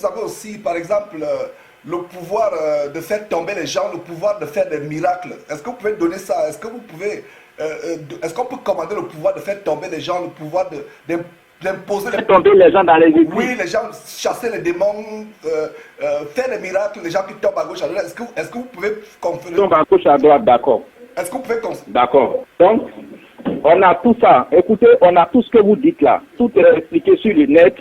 vous avez aussi, par exemple, le pouvoir de faire tomber les gens, le pouvoir de faire des miracles. Est-ce que vous pouvez donner ça? Est-ce que vous pouvez, est-ce qu'on peut commander le pouvoir de faire tomber les gens, le pouvoir d'imposer tomber les gens dans les églises? Oui, les gens, chasser les démons, faire des miracles, les gens qui tombent à gauche à droite. Est-ce que vous pouvez confirmer? Tombent à gauche à droite, d'accord. Est-ce que vous pouvez D'accord. Donc, on a tout ça. Écoutez, on a tout ce que vous dites là. Tout est expliqué sur le net.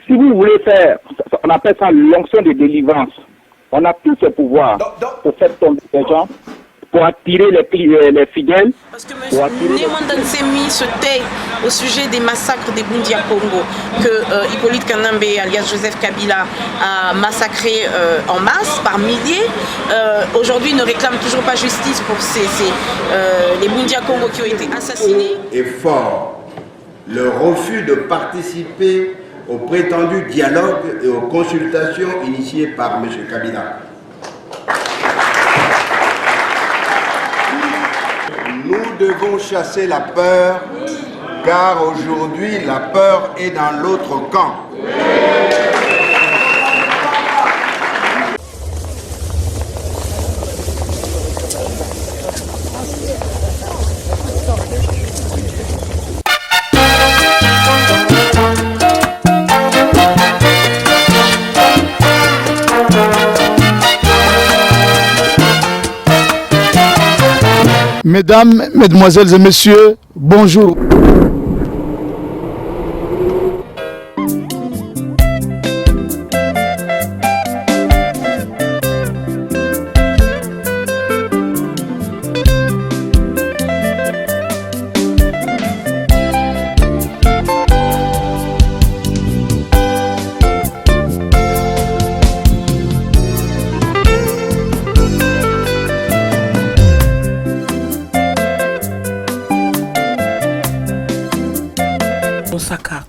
Si vous voulez faire, on appelle ça l'onction de délivrance. On a tous ce pouvoir pour faire tomber les gens, pour attirer les fidèles. Parce que M. Némanda Nsemi se tait au sujet des massacres des Bundia Congo, que Hippolyte Kanambe, alias Joseph Kabila, a massacré en masse, par milliers. Aujourd'hui, ne réclame toujours pas justice pour les Bundia Congo qui ont été assassinés. Et fort, le refus de participer au prétendu dialogue et aux consultations initiées par M. Kabila. Nous devons chasser la peur, car aujourd'hui la peur est dans l'autre camp. Mesdames, Mesdemoiselles et Messieurs, bonjour.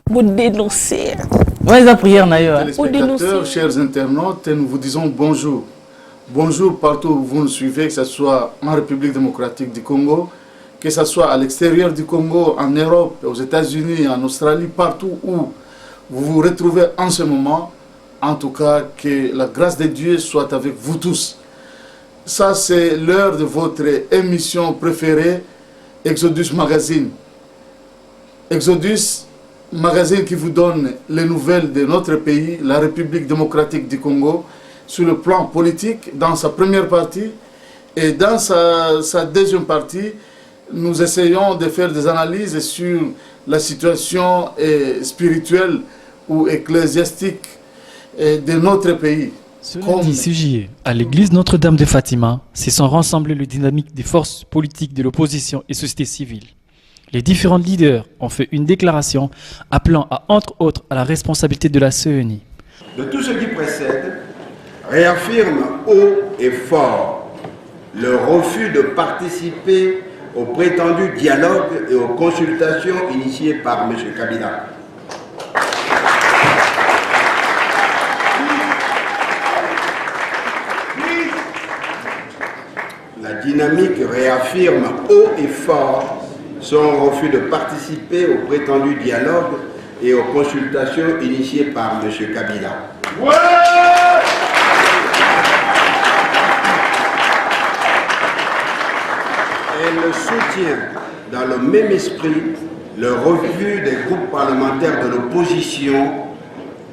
Pour dénoncer. Téléspectateurs, chers internautes, nous vous disons bonjour. Bonjour partout où vous nous suivez, que ce soit en République démocratique du Congo, que ce soit à l'extérieur du Congo, en Europe, aux États-Unis, en Australie, partout où vous vous retrouvez en ce moment. En tout cas, que la grâce de Dieu soit avec vous tous. Ça, c'est l'heure de votre émission préférée, Exodus Magazine. Exodus Magazine qui vous donne les nouvelles de notre pays, la République démocratique du Congo, sur le plan politique, dans sa première partie. Et dans sa deuxième partie, nous essayons de faire des analyses sur la situation spirituelle ou ecclésiastique de notre pays. Ce lundi 6 juillet, à l'église Notre-Dame de Fatima, se sont rassemblées les dynamiques des forces politiques de l'opposition et société civile. Les différents leaders ont fait une déclaration appelant à, entre autres, à la responsabilité de la CENI. De tout ce qui précède, réaffirme haut et fort le refus de participer au prétendu dialogue et aux consultations initiées par M. Kabila. La dynamique réaffirme haut et fort son refus de participer au prétendu dialogue et aux consultations initiées par M. Kabila. Ouais! Elle soutient dans le même esprit le refus des groupes parlementaires de l'opposition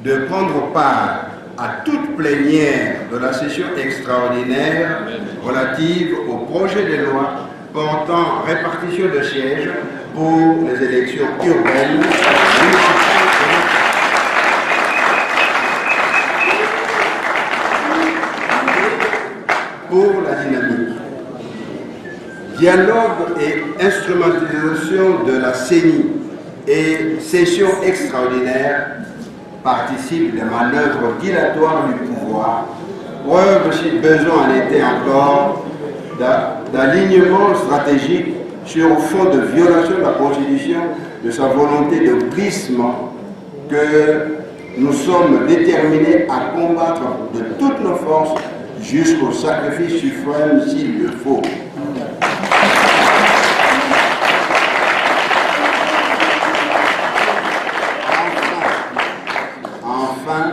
de prendre part à toute plénière de la session extraordinaire relative au projet de loi portant répartition de sièges pour les élections urbaines, pour la dynamique. Dialogue et instrumentalisation de la CENI et session extraordinaire participent des manœuvres dilatoires du pouvoir, preuve si besoin en était encore d'alignement stratégique sur fond de violation de la Constitution, de sa volonté de glissement que nous sommes déterminés à combattre de toutes nos forces jusqu'au sacrifice suprême s'il le faut. Enfin,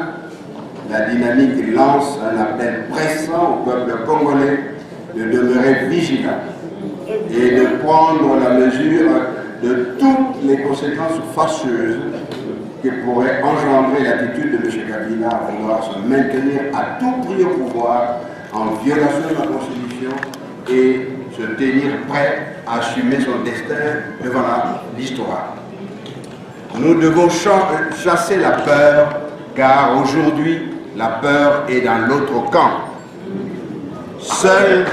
la dynamique lance un appel pressant au peuple congolais de demeurer vigilant et de prendre la mesure de toutes les conséquences fâcheuses que pourrait engendrer l'attitude de M. Kabila à vouloir se maintenir à tout prix au pouvoir en violation de la Constitution et se tenir prêt à assumer son destin devant l'histoire. Nous devons chasser la peur, car aujourd'hui, la peur est dans l'autre camp. Seul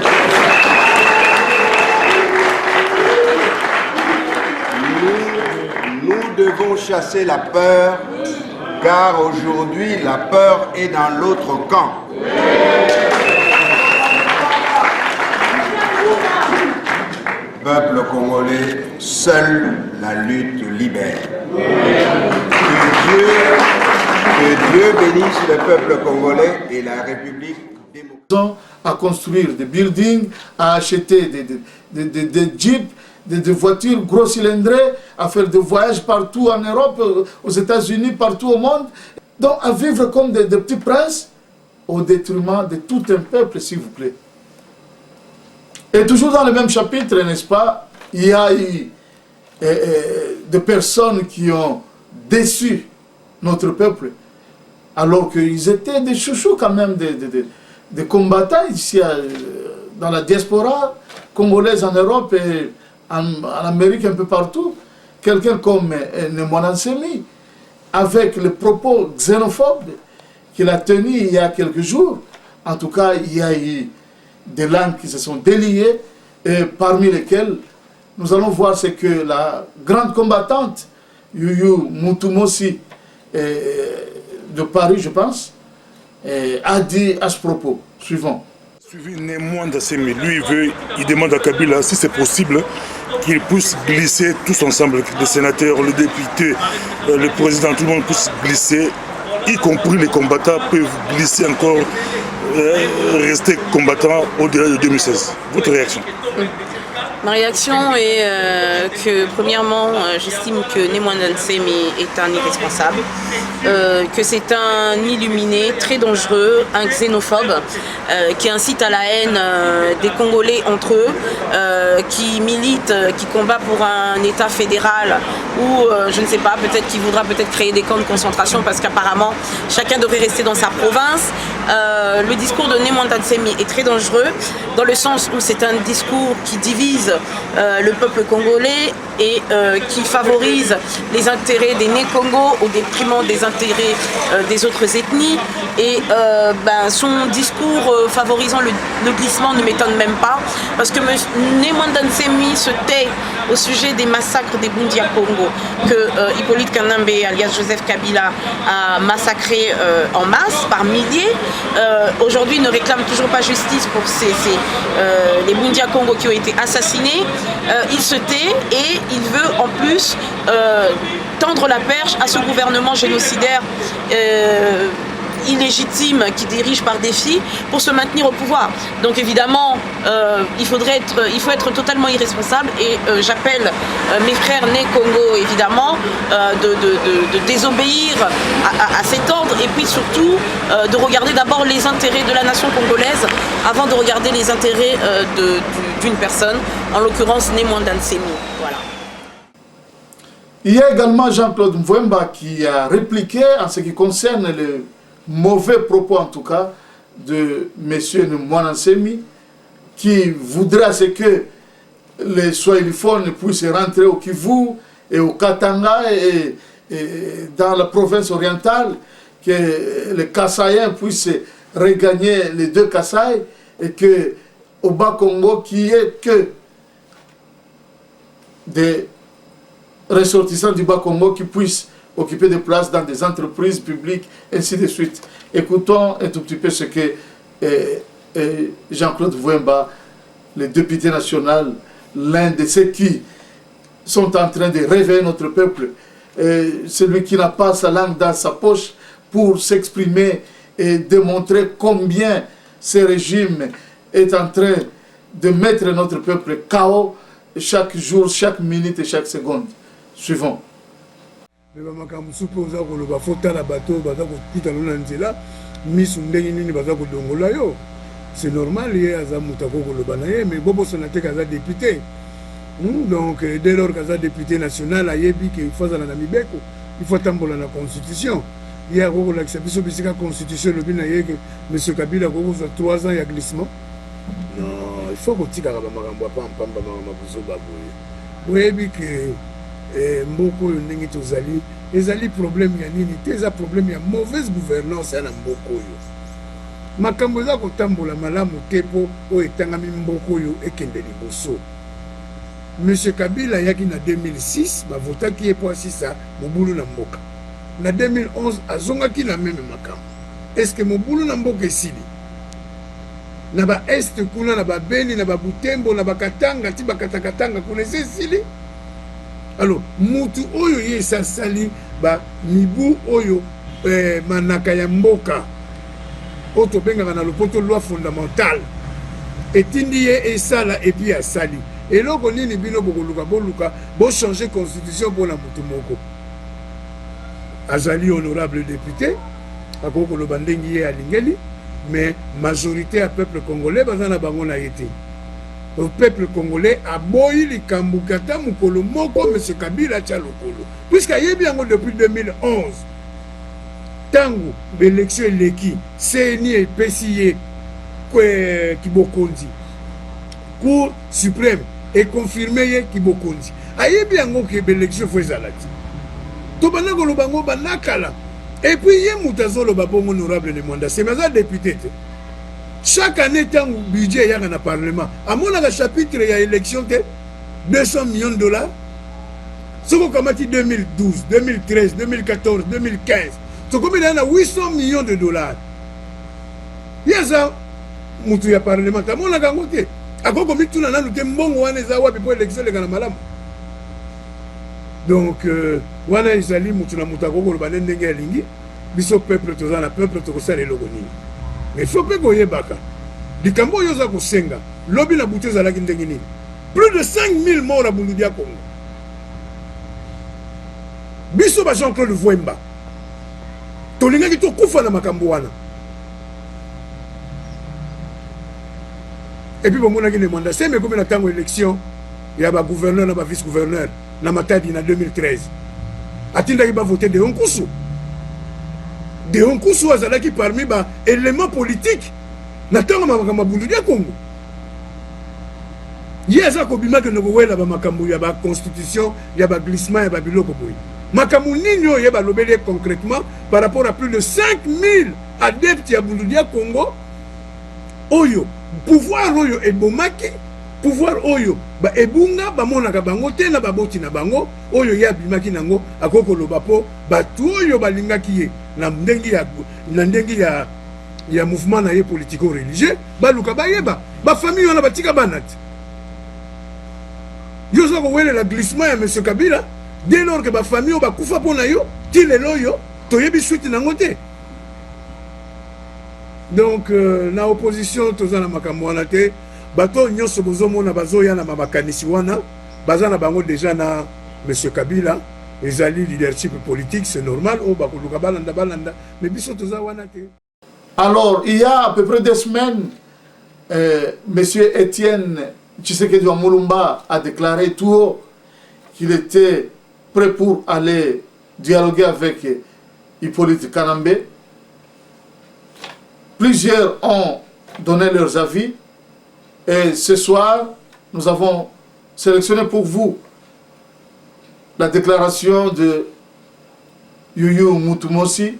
nous devons chasser la peur, car aujourd'hui, la peur est dans l'autre camp. Peuple congolais, seule la lutte libère. Que Dieu bénisse le peuple congolais et la République démocratique. À construire des buildings, à acheter des jeeps, des voitures gros cylindrées, à faire des voyages partout en Europe, aux États-Unis, partout au monde. Donc à vivre comme des petits princes au détriment de tout un peuple, s'il vous plaît. Et toujours dans le même chapitre, n'est-ce pas, il y a eu des personnes qui ont déçu notre peuple, alors qu'ils étaient des chouchous quand même, des combattants ici dans la diaspora congolaise en Europe et en Amérique, un peu partout. Quelqu'un comme Némoine Nsemi, avec les propos xénophobes qu'il a tenus il y a quelques jours. En tout cas, il y a eu des langues qui se sont déliées, et parmi lesquelles nous allons voir ce que la grande combattante Yuyu Mutumosi de Paris, je pense, a dit à ce propos. Suivant. Suivi Némoine Nsemi, lui il demande à Kabila si c'est possible qu'ils puissent glisser tous ensemble, les sénateurs, les députés, le président, tout le monde puisse glisser, y compris les combattants peuvent glisser encore, rester combattants au-delà de 2016. Votre réaction? Ma réaction est que, premièrement, j'estime que Némoine Nsemi est un irresponsable, que c'est un illuminé très dangereux, un xénophobe, qui incite à la haine des Congolais entre eux, qui milite, qui combat pour un État fédéral ou, je ne sais pas, peut-être qu'il voudra peut-être créer des camps de concentration parce qu'apparemment, chacun devrait rester dans sa province. Le discours de Némoine Nsemi est très dangereux, dans le sens où c'est un discours qui divise le peuple congolais et qui favorise les intérêts des Né-Congo au détriment des intérêts des autres ethnies. Et son discours favorisant le glissement ne m'étonne même pas, parce que Némoine Nsemi se tait au sujet des massacres des Bundi à Congo, que Hippolyte Kanambe, alias Joseph Kabila, a massacré en masse, par milliers. Aujourd'hui, ne réclame toujours pas justice pour les Bundi à Congo qui ont été assassinés. Il se tait et il veut en plus tendre la perche à ce gouvernement génocidaire illégitime qui dirige par défi pour se maintenir au pouvoir. Donc évidemment, il faut être totalement irresponsable et j'appelle mes frères Né-Congo évidemment de désobéir à cet ordre et puis surtout de regarder d'abord les intérêts de la nation congolaise avant de regarder les intérêts d'une personne, en l'occurrence Némoine Nsemi. Voilà. Il y a également Jean-Claude Mvouemba qui a répliqué en ce qui concerne le mauvais propos en tout cas de M. Némoine Nsemi, qui voudrait ce que les Swahiliphones puissent rentrer au Kivu et au Katanga et dans la province orientale, que les Kassaïens puissent regagner les deux Kasaï et que au Bas-Congo, qui est que des ressortissants du Bas-Congo qui puissent occuper des places dans des entreprises publiques, ainsi de suite. Écoutons un tout petit peu ce que Jean-Claude Mvouemba, le député national, l'un de ceux qui sont en train de réveiller notre peuple, celui qui n'a pas sa langue dans sa poche pour s'exprimer et démontrer combien ce régime est en train de mettre notre peuple KO chaque jour, chaque minute et chaque seconde. Suivons. misu ndenge nini baza kodongola yo. C'est normal, il y a Zamutako Kolobanaye, mais Bobo Sonate Kaza député. Donc, dès lors Kaza député national, il y a qu'il faut dans la Namibeko, il faut tambola la constitution. Il y a l'acceptation de la constitution, le binaye que M. Kabila a 3 ans, il y a glissement. Non, il faut que tu aies un oui, que Mboko Yonengi Tozali, les ali problème yanini, tes problème ya mauvaise gouvernance à Mboko. Makambo za kotambola malamu tepo o etangami mboko yo ekende liboso. Monsieur Kabila yaki na 2006 ba votaki epo asisa mobulu na mboka. Na 2011 azongaki na meme makambo. Est-ce que mobulu na mboka esili? Na ba est kuna na ba Beni na ba Butembo na ba Katanga ti ba Katakatanga kuna esili? Alors mutu oyo ye sasali ba mibu oyo manaka ya mboka. Auto benga na lopoto loi fondamentale etindi ye esala et puis asali eloko nini bino boluka bo changer constitution pour la mutu moko azali honorable député akoko lo bandengi ye alingeli mais majorité à peuple congolais bazana bango na yete le peuple congolais a boyi likambu kata mukolo moko monsieur Kabila tcha lokolo puisque yebi yango depuis 2011 tango l'élection eleki CNI epesi ye Kibokondi Cour suprême et confirmé ye Kibokondi ayebi yango ke l'élection fo ezalaki to bana kolobango banakala et puis ye mutazo lo babongo honorable le mandat c'est maza député chaque année tango budget yaka na parlement amona ka chapitre ya élection te 200 millions de dollars soko kamati 2012 2013 2014 2015 so comme il y a 800 millions de dollars. Il y a ça, il y a parlement. Il y a un côté. À quoi comme tu n'as pas mbongo wana zawa pour élection les gana malam. Donc wana izali mutu na mutako ko ba ndenge lingi biso peuple tozana peuple tokosala eloko nini. Mais faut pas goye baka. Likambo yoza ko senga. Lobi na butu zalaki ndenge nini. Plus de 5000 morts à Bundudia Congo. Biso ba Jean-Claude Vwemba. Tolinga ki to kufa na makambo wana. Et puis bon mona ki ne mandat c'est mais comme na tango élection il y a ba gouverneur na ba vice gouverneur na Matadi na 2013. Atinda ki ba voter de Onkusu. De Onkusu azalaki parmi ba éléments politiques na tango makambo Bundudia Congo. Yeza ko bima ke no wela ba makambo ya ba constitution ya ba glissement ya ba biloko boy. Makambo nini yeba lobele concrètement par rapport à plus de 5000 adeptes ya Bundudia Congo oyo pouvoir oyo ebomaki pouvoir oyo ba ebunga ba monaka bango te na baboti na bango oyo ya bimaki nango akoko loba po batu oyo balingaki ye na ndengi ya mouvement na ye politico religieux baluka bayeba ba famille wana batika banati yo zo ko wele la glissement ya monsieur Kabila. Dès lors que ma famille va koufa pour nayo, ti le loyo, to yebi suite nangote. Donc na opposition tozana makambo wana te, bato nyonso bozomo na bazoya na mabakanisi wana, bazana bango déjà na monsieur Kabila, ezali leadership politique, c'est normal o bakoluka balanda, mais biso toza wana te. Alors, il y a à peu près 2 semaines, monsieur Étienne Tshisekedi Mulumba a déclaré tout haut qu'il était prêt pour aller dialoguer avec Hippolyte Kanambe. Plusieurs ont donné leurs avis et ce soir, nous avons sélectionné pour vous la déclaration de Yuyu Mutumosi,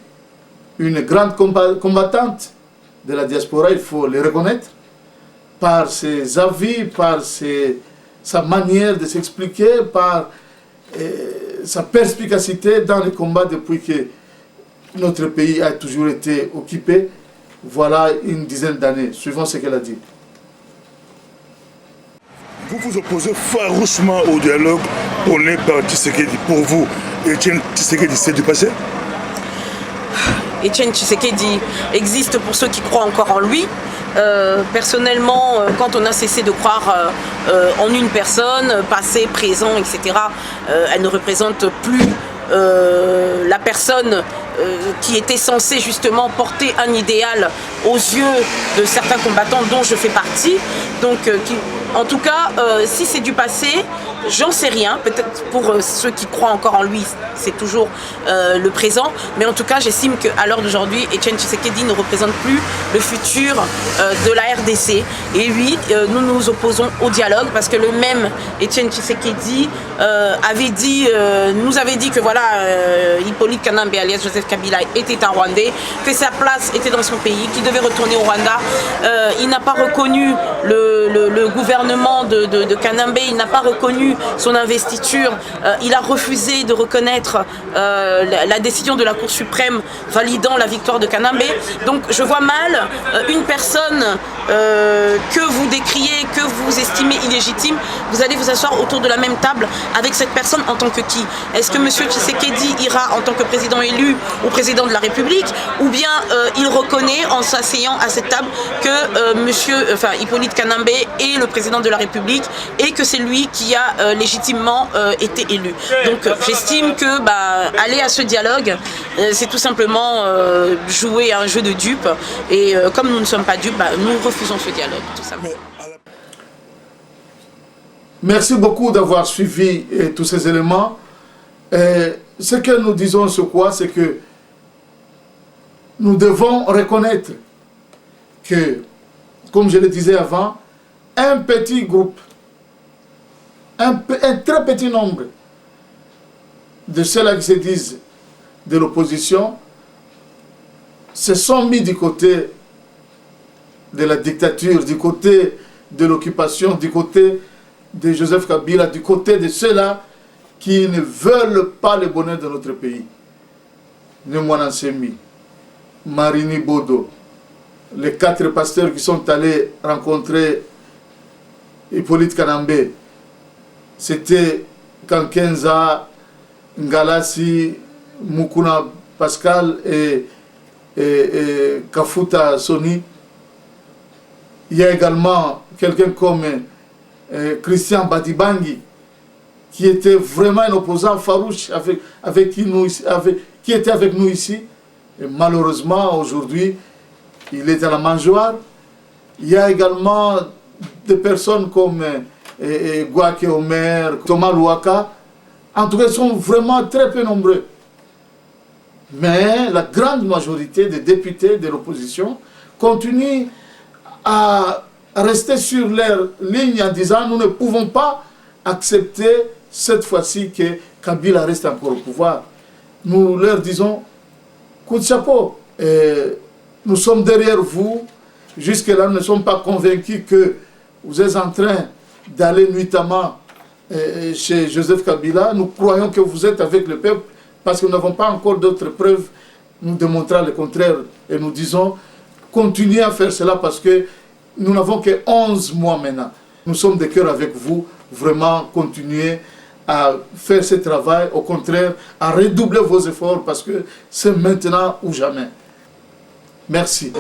une grande combattante de la diaspora, il faut le reconnaître, par ses avis, par sa manière de s'expliquer, par sa perspicacité dans le combat depuis que notre pays a toujours été occupé, voilà une dizaine d'années, suivant ce qu'elle a dit. Vous vous opposez farouchement au dialogue prôné par Tshisekedi. Pour vous, Etienne Tshisekedi, c'est du passé? Etienne Tshisekedi existe pour ceux qui croient encore en lui. Personnellement, quand on a cessé de croire en une personne, passé, présent, etc., elle ne représente plus la personne qui était censé justement porter un idéal aux yeux de certains combattants dont je fais partie. Donc, en tout cas, si c'est du passé, j'en sais rien. Peut-être pour ceux qui croient encore en lui, c'est toujours le présent. Mais en tout cas, j'estime qu'à l'heure d'aujourd'hui, Etienne Tshisekedi ne représente plus le futur de la RDC. Et oui, nous nous opposons au dialogue parce que le même Etienne Tshisekedi nous avait dit que voilà, Hippolyte Kanambe alias Joseph Kabila était un Rwandais, que sa place était dans son pays, qu'il devait retourner au Rwanda. Il n'a pas reconnu le gouvernement de Kanambe, il n'a pas reconnu son investiture, il a refusé de reconnaître la décision de la Cour suprême validant la victoire de Kanambe. Donc je vois mal une personne que vous décriez, que vous estimez illégitime, vous allez vous asseoir autour de la même table avec cette personne en tant que qui? Est-ce que M. Tshisekedi ira en tant que président élu ou président de la République, ou bien il reconnaît en s'asseyant à cette table que Hippolyte Kanambe est le président de la République et que c'est lui qui a légitimement été élu. Donc j'estime que aller à ce dialogue, c'est tout simplement jouer à un jeu de dupes, et comme nous ne sommes pas dupes, nous refusons ce dialogue, tout simplement. Merci beaucoup d'avoir suivi tous ces éléments. Ce que nous disons, c'est que nous devons reconnaître que, comme je le disais avant, un petit groupe, un très petit nombre de ceux-là qui se disent de l'opposition se sont mis du côté de la dictature, du côté de l'occupation, du côté de Joseph Kabila, du côté de ceux-là qui ne veulent pas le bonheur de notre pays. Nemwana Nsemi, Marini Bodo, les 4 pasteurs qui sont allés rencontrer Hippolyte Kanambe, c'était Kankenza, Ngalasi, Mukuna Pascal et Kafuta Soni. Il y a également quelqu'un comme Christian Badibangi, qui était vraiment un opposant farouche qui était avec nous ici. Et malheureusement, aujourd'hui, il est à la mangeoire. Il y a également des personnes comme Gwake Omer, Thomas Louaka. En tout cas, ils sont vraiment très peu nombreux. Mais la grande majorité des députés de l'opposition continuent à rester sur leur ligne en disant nous ne pouvons pas accepter cette fois-ci que Kabila reste encore au pouvoir. Nous leur disons coup de chapeau, nous sommes derrière vous. Jusque-là, nous ne sommes pas convaincus que vous êtes en train d'aller nuitamment chez Joseph Kabila. Nous croyons que vous êtes avec le peuple parce que nous n'avons pas encore d'autres preuves nous démontrant le contraire. Et nous disons, continuez à faire cela parce que nous n'avons que 11 mois maintenant. Nous sommes de cœur avec vous. Vraiment, continuez à faire ce travail. Au contraire, à redoubler vos efforts parce que c'est maintenant ou jamais. Merci.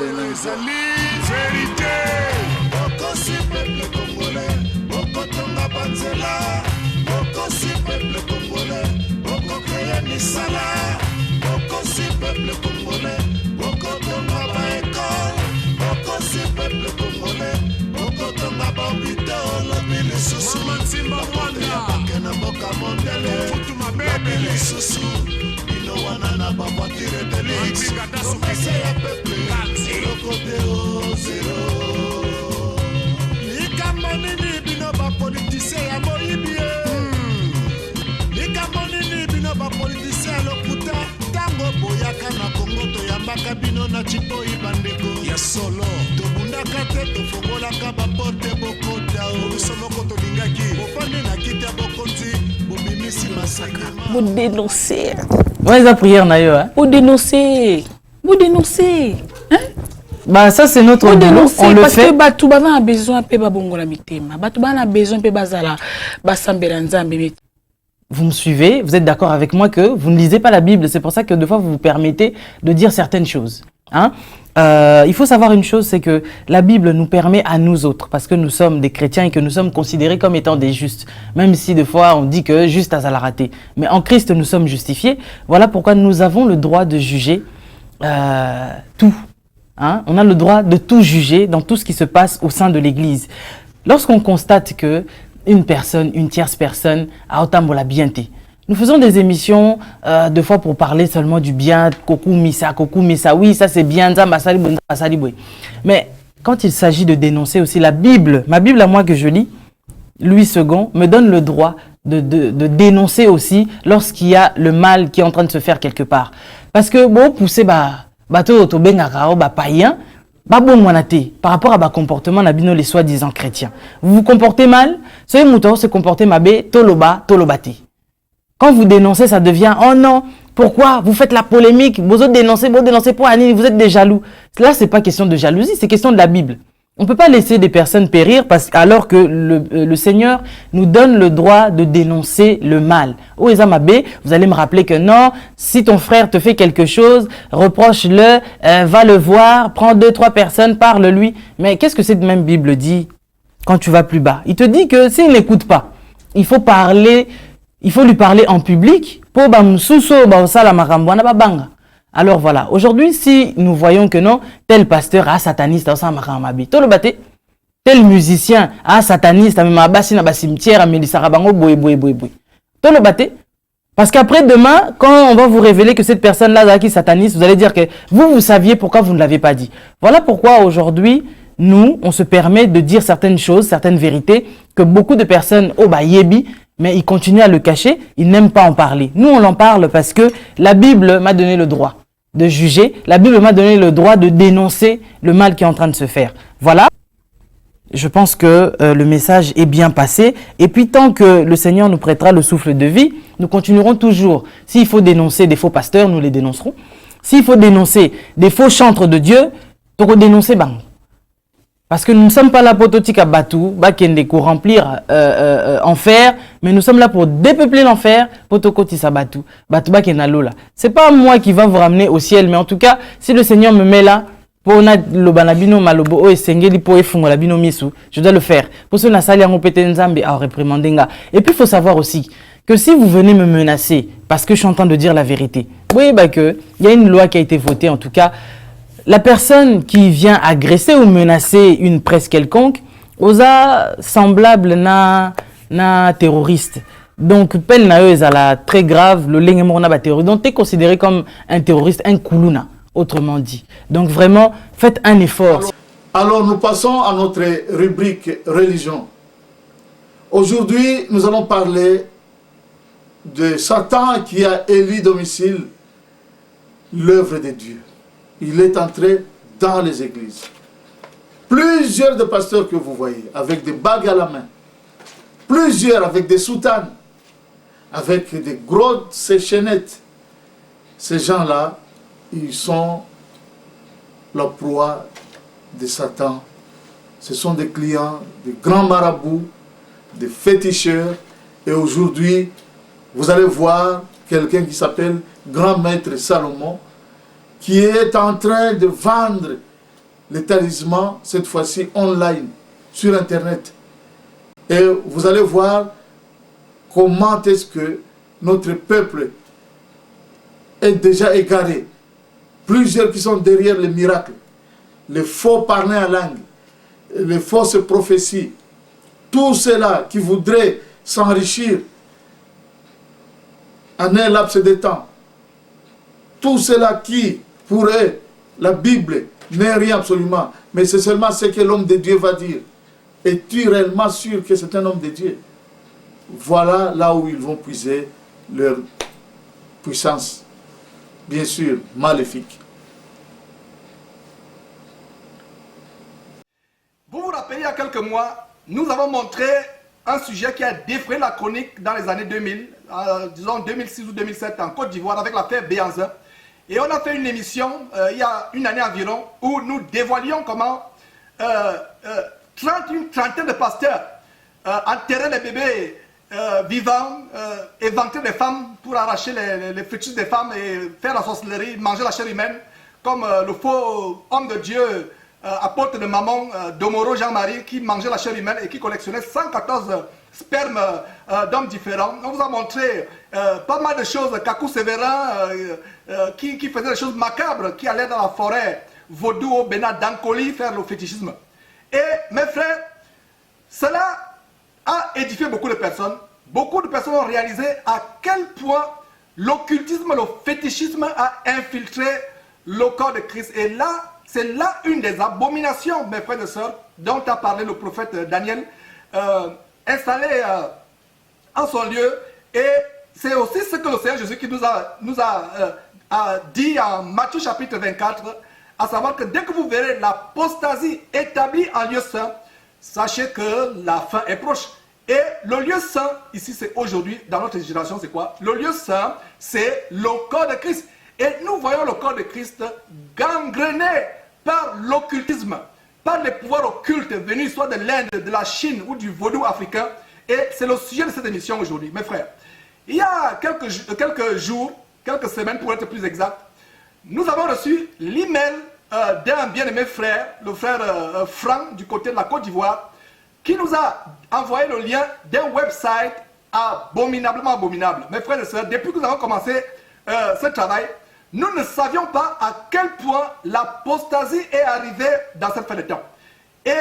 Vous dénoncez. Ouais, la prière naïo. Vous dénoncez. Vous dénoncez. Hein? Bah ça c'est notre boulot. On le fait. Parce que Batouba a besoin de bongola mitema. Batouba a besoin de bazala basamberanzambe. Vous me suivez, vous êtes d'accord avec moi que vous ne lisez pas la Bible. C'est pour ça que deux fois vous vous permettez de dire certaines choses. Hein? Il faut savoir une chose, c'est que la Bible nous permet à nous autres, parce que nous sommes des chrétiens et que nous sommes considérés comme étant des justes, même si des fois on dit que juste à la rater. Mais en Christ, nous sommes justifiés. Voilà pourquoi nous avons le droit de juger tout. Hein? On a le droit de tout juger dans tout ce qui se passe au sein de l'Église. Lorsqu'on constate que une tierce personne a autant de la bienté, nous faisons des émissions deux fois pour parler seulement du bien, koku misa, oui, ça c'est bien, mais quand il s'agit de dénoncer aussi la Bible, ma Bible à moi que je lis, Louis II me donne le droit de dénoncer aussi lorsqu'il y a le mal qui est en train de se faire quelque part. Parce que bon, pousser bateau païen, par rapport à comportement les soi-disant chrétiens. Vous vous comportez mal, ce mouton se comporter mabé, tolobate. Quand vous dénoncez, ça devient « Oh non, pourquoi vous faites la polémique, vous dénoncez pour Annie, vous êtes des jaloux. » Là, c'est pas question de jalousie, c'est question de la Bible. On ne peut pas laisser des personnes périr alors que le Seigneur nous donne le droit de dénoncer le mal. Oh, Ezamabé, vous allez me rappeler que non, si ton frère te fait quelque chose, reproche-le, va le voir, prends 2-3 personnes, parle-lui. Mais qu'est-ce que cette même Bible dit quand tu vas plus bas? Il te dit que s'il n'écoute pas, il faut lui parler en public pour alors voilà, aujourd'hui, si nous voyons que non, tel pasteur a sataniste, tel musicien a sataniste, parce qu'après demain, quand on va vous révéler que cette personne-là qui est sataniste, vous allez dire que vous saviez pourquoi vous ne l'avez pas dit. Voilà pourquoi aujourd'hui, nous, on se permet de dire certaines choses, certaines vérités, que beaucoup de personnes, mais ils continuent à le cacher, ils n'aiment pas en parler. Nous, on en parle parce que la Bible m'a donné le droit de juger, la Bible m'a donné le droit de dénoncer le mal qui est en train de se faire. Voilà, je pense que le message est bien passé. Et puis, tant que le Seigneur nous prêtera le souffle de vie, nous continuerons toujours. S'il faut dénoncer des faux pasteurs, nous les dénoncerons. S'il faut dénoncer des faux chantres de Dieu, nous allons dénoncer. Parce que nous ne sommes pas là pour remplir enfer, mais nous sommes là pour dépeupler l'enfer, pour c'est pas moi qui va vous ramener au ciel, mais en tout cas, si le Seigneur me met là, je dois le faire. Pour ce et puis il faut savoir aussi que si vous venez me menacer, parce que je suis en train de dire la vérité, oui, il y a une loi qui a été votée, en tout cas, la personne qui vient agresser ou menacer une presse quelconque, osa semblable na terroriste. Donc, peine na est très grave, le lengemorna terroriste. Donc, tu es considéré comme un terroriste, un koulouna, autrement dit. Donc, vraiment, faites un effort. Alors, nous passons à notre rubrique religion. Aujourd'hui, nous allons parler de Satan qui a élu domicile l'œuvre de Dieu. Il est entré dans les églises. Plusieurs de pasteurs que vous voyez, avec des bagues à la main, plusieurs avec des soutanes, avec des grosses chaînettes. Ces gens-là, ils sont la proie de Satan. Ce sont des clients, des grands marabouts, des féticheurs. Et aujourd'hui, vous allez voir quelqu'un qui s'appelle Grand Maître Salomon, qui est en train de vendre les talismans, cette fois-ci online, sur Internet. Et vous allez voir comment est-ce que notre peuple est déjà égaré. Plusieurs qui sont derrière les miracles, les faux parlers en langue, les fausses prophéties. Tous ceux-là qui voudraient s'enrichir en un laps de temps. Tous ceux-là qui, pour eux, la Bible n'est rien absolument, mais c'est seulement ce que l'homme de Dieu va dire. Es-tu réellement sûr que c'est un homme de Dieu? Voilà là où ils vont puiser leur puissance, bien sûr, maléfique. Vous vous rappelez, il y a quelques mois, nous avons montré un sujet qui a défrayé la chronique dans les années 2000, disons 2006 ou 2007 en Côte d'Ivoire avec l'affaire Béanzin. Et on a fait une émission il y a une année environ où nous dévoilions comment une trentaine de pasteurs enterraient les bébés vivants, éventaient les femmes pour arracher les fœtus des femmes et faire la sorcellerie, manger la chair humaine, comme le faux homme de Dieu, apôtre de Maman, Domoro Jean-Marie, qui mangeait la chair humaine et qui collectionnait 114 spermes d'hommes différents. On vous a montré pas mal de choses. Kakou Sévérin, qui faisait des choses macabres, qui allait dans la forêt, Vaudou au Bénin, d'Ancoli, faire le fétichisme. Et mes frères, cela a édifié beaucoup de personnes. Beaucoup de personnes ont réalisé à quel point l'occultisme, le fétichisme a infiltré le corps de Christ. Et là, c'est là une des abominations, mes frères et sœurs, dont a parlé le prophète Daniel, installé en son lieu. Et c'est aussi ce que le Seigneur Jésus qui nous a dit en Matthieu chapitre 24, à savoir que dès que vous verrez l'apostasie établie en lieu saint, sachez que la fin est proche. Et le lieu saint, ici c'est aujourd'hui, dans notre génération, c'est quoi? Le lieu saint, c'est le corps de Christ. Et nous voyons le corps de Christ gangréné par l'occultisme, par les pouvoirs occultes venus soit de l'Inde, de la Chine ou du vaudou africain. Et c'est le sujet de cette émission aujourd'hui, mes frères. Il y a quelques jours, quelques semaines pour être plus exact, nous avons reçu l'email d'un bien-aimé frère, le frère Franck du côté de la Côte d'Ivoire, qui nous a envoyé le lien d'un website abominablement abominable. Mes frères et sœurs, depuis que nous avons commencé ce travail, nous ne savions pas à quel point l'apostasie est arrivée dans cette fin de temps. Et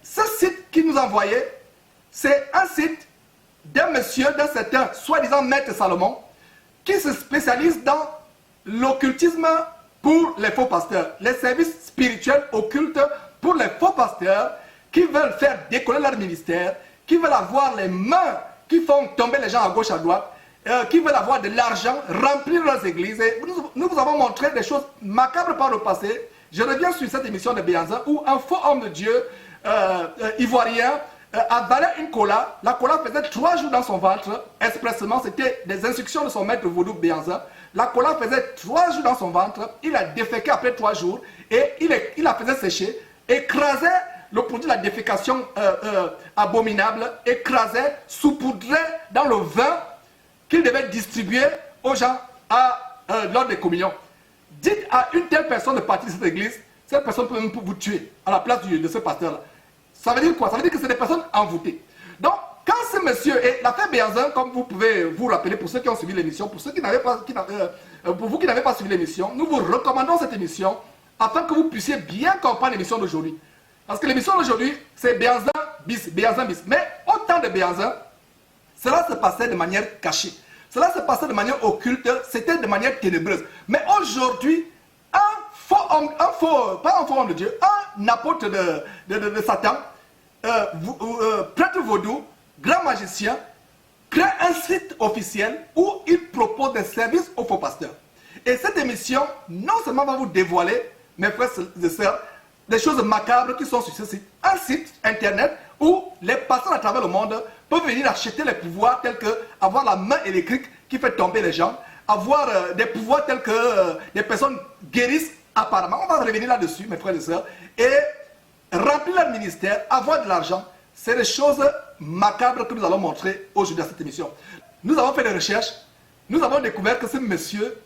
ce site qu'il nous a envoyé, c'est un site d'un monsieur, d'un certain soi-disant maître Salomon, qui se spécialise dans l'occultisme pour les faux pasteurs, les services spirituels occultes pour les faux pasteurs qui veulent faire décoller leur ministère, qui veulent avoir les mains qui font tomber les gens à gauche, à droite, qui veulent avoir de l'argent, remplir leurs églises. Et nous vous avons montré des choses macabres par le passé. Je reviens sur cette émission de Béanzin où un faux homme de Dieu ivoirien avalait une cola. La cola faisait 3 jours dans son ventre, expressement, c'était des instructions de son maître vaudou Béanzin. La cola faisait 3 jours dans son ventre, il a déféqué après 3 jours et il la faisait sécher, écrasait le produit de la défécation abominable, écrasait, saupoudrait dans le vin qu'il devait distribuer aux gens lors des communions. Dites à une telle personne de partir de cette église, cette personne peut même vous tuer à la place de ce pasteur-là. Ça veut dire quoi? Ça veut dire que c'est des personnes envoûtées. Donc, quand ce monsieur, et l'affaire Béanzin, comme vous pouvez vous rappeler, pour ceux qui ont suivi l'émission, pour ceux qui n'avaient pas, pour vous qui n'avez pas suivi l'émission, nous vous recommandons cette émission afin que vous puissiez bien comprendre l'émission d'aujourd'hui. Parce que l'émission d'aujourd'hui, c'est Béanzin bis, Béanzin bis. Mais au temps de Béanzin, cela se passait de manière cachée. Cela se passait de manière occulte, c'était de manière ténébreuse. Mais aujourd'hui, pas un faux homme de Dieu, un apôtre de Satan, prêtre vaudou, grand magicien, crée un site officiel où il propose des services aux faux pasteurs. Et cette émission, non seulement va vous dévoiler, mes frères et sœurs, des choses macabres qui sont sur ce site. Un site internet où les pasteurs à travers le monde peuvent venir acheter les pouvoirs tels que avoir la main électrique qui fait tomber les gens, avoir des pouvoirs tels que des personnes guérissent apparemment. On va revenir là-dessus, mes frères et sœurs, et remplir leur ministère, avoir de l'argent. C'est des choses macabres que nous allons montrer aujourd'hui dans cette émission. Nous avons fait des recherches, nous avons découvert que ce monsieur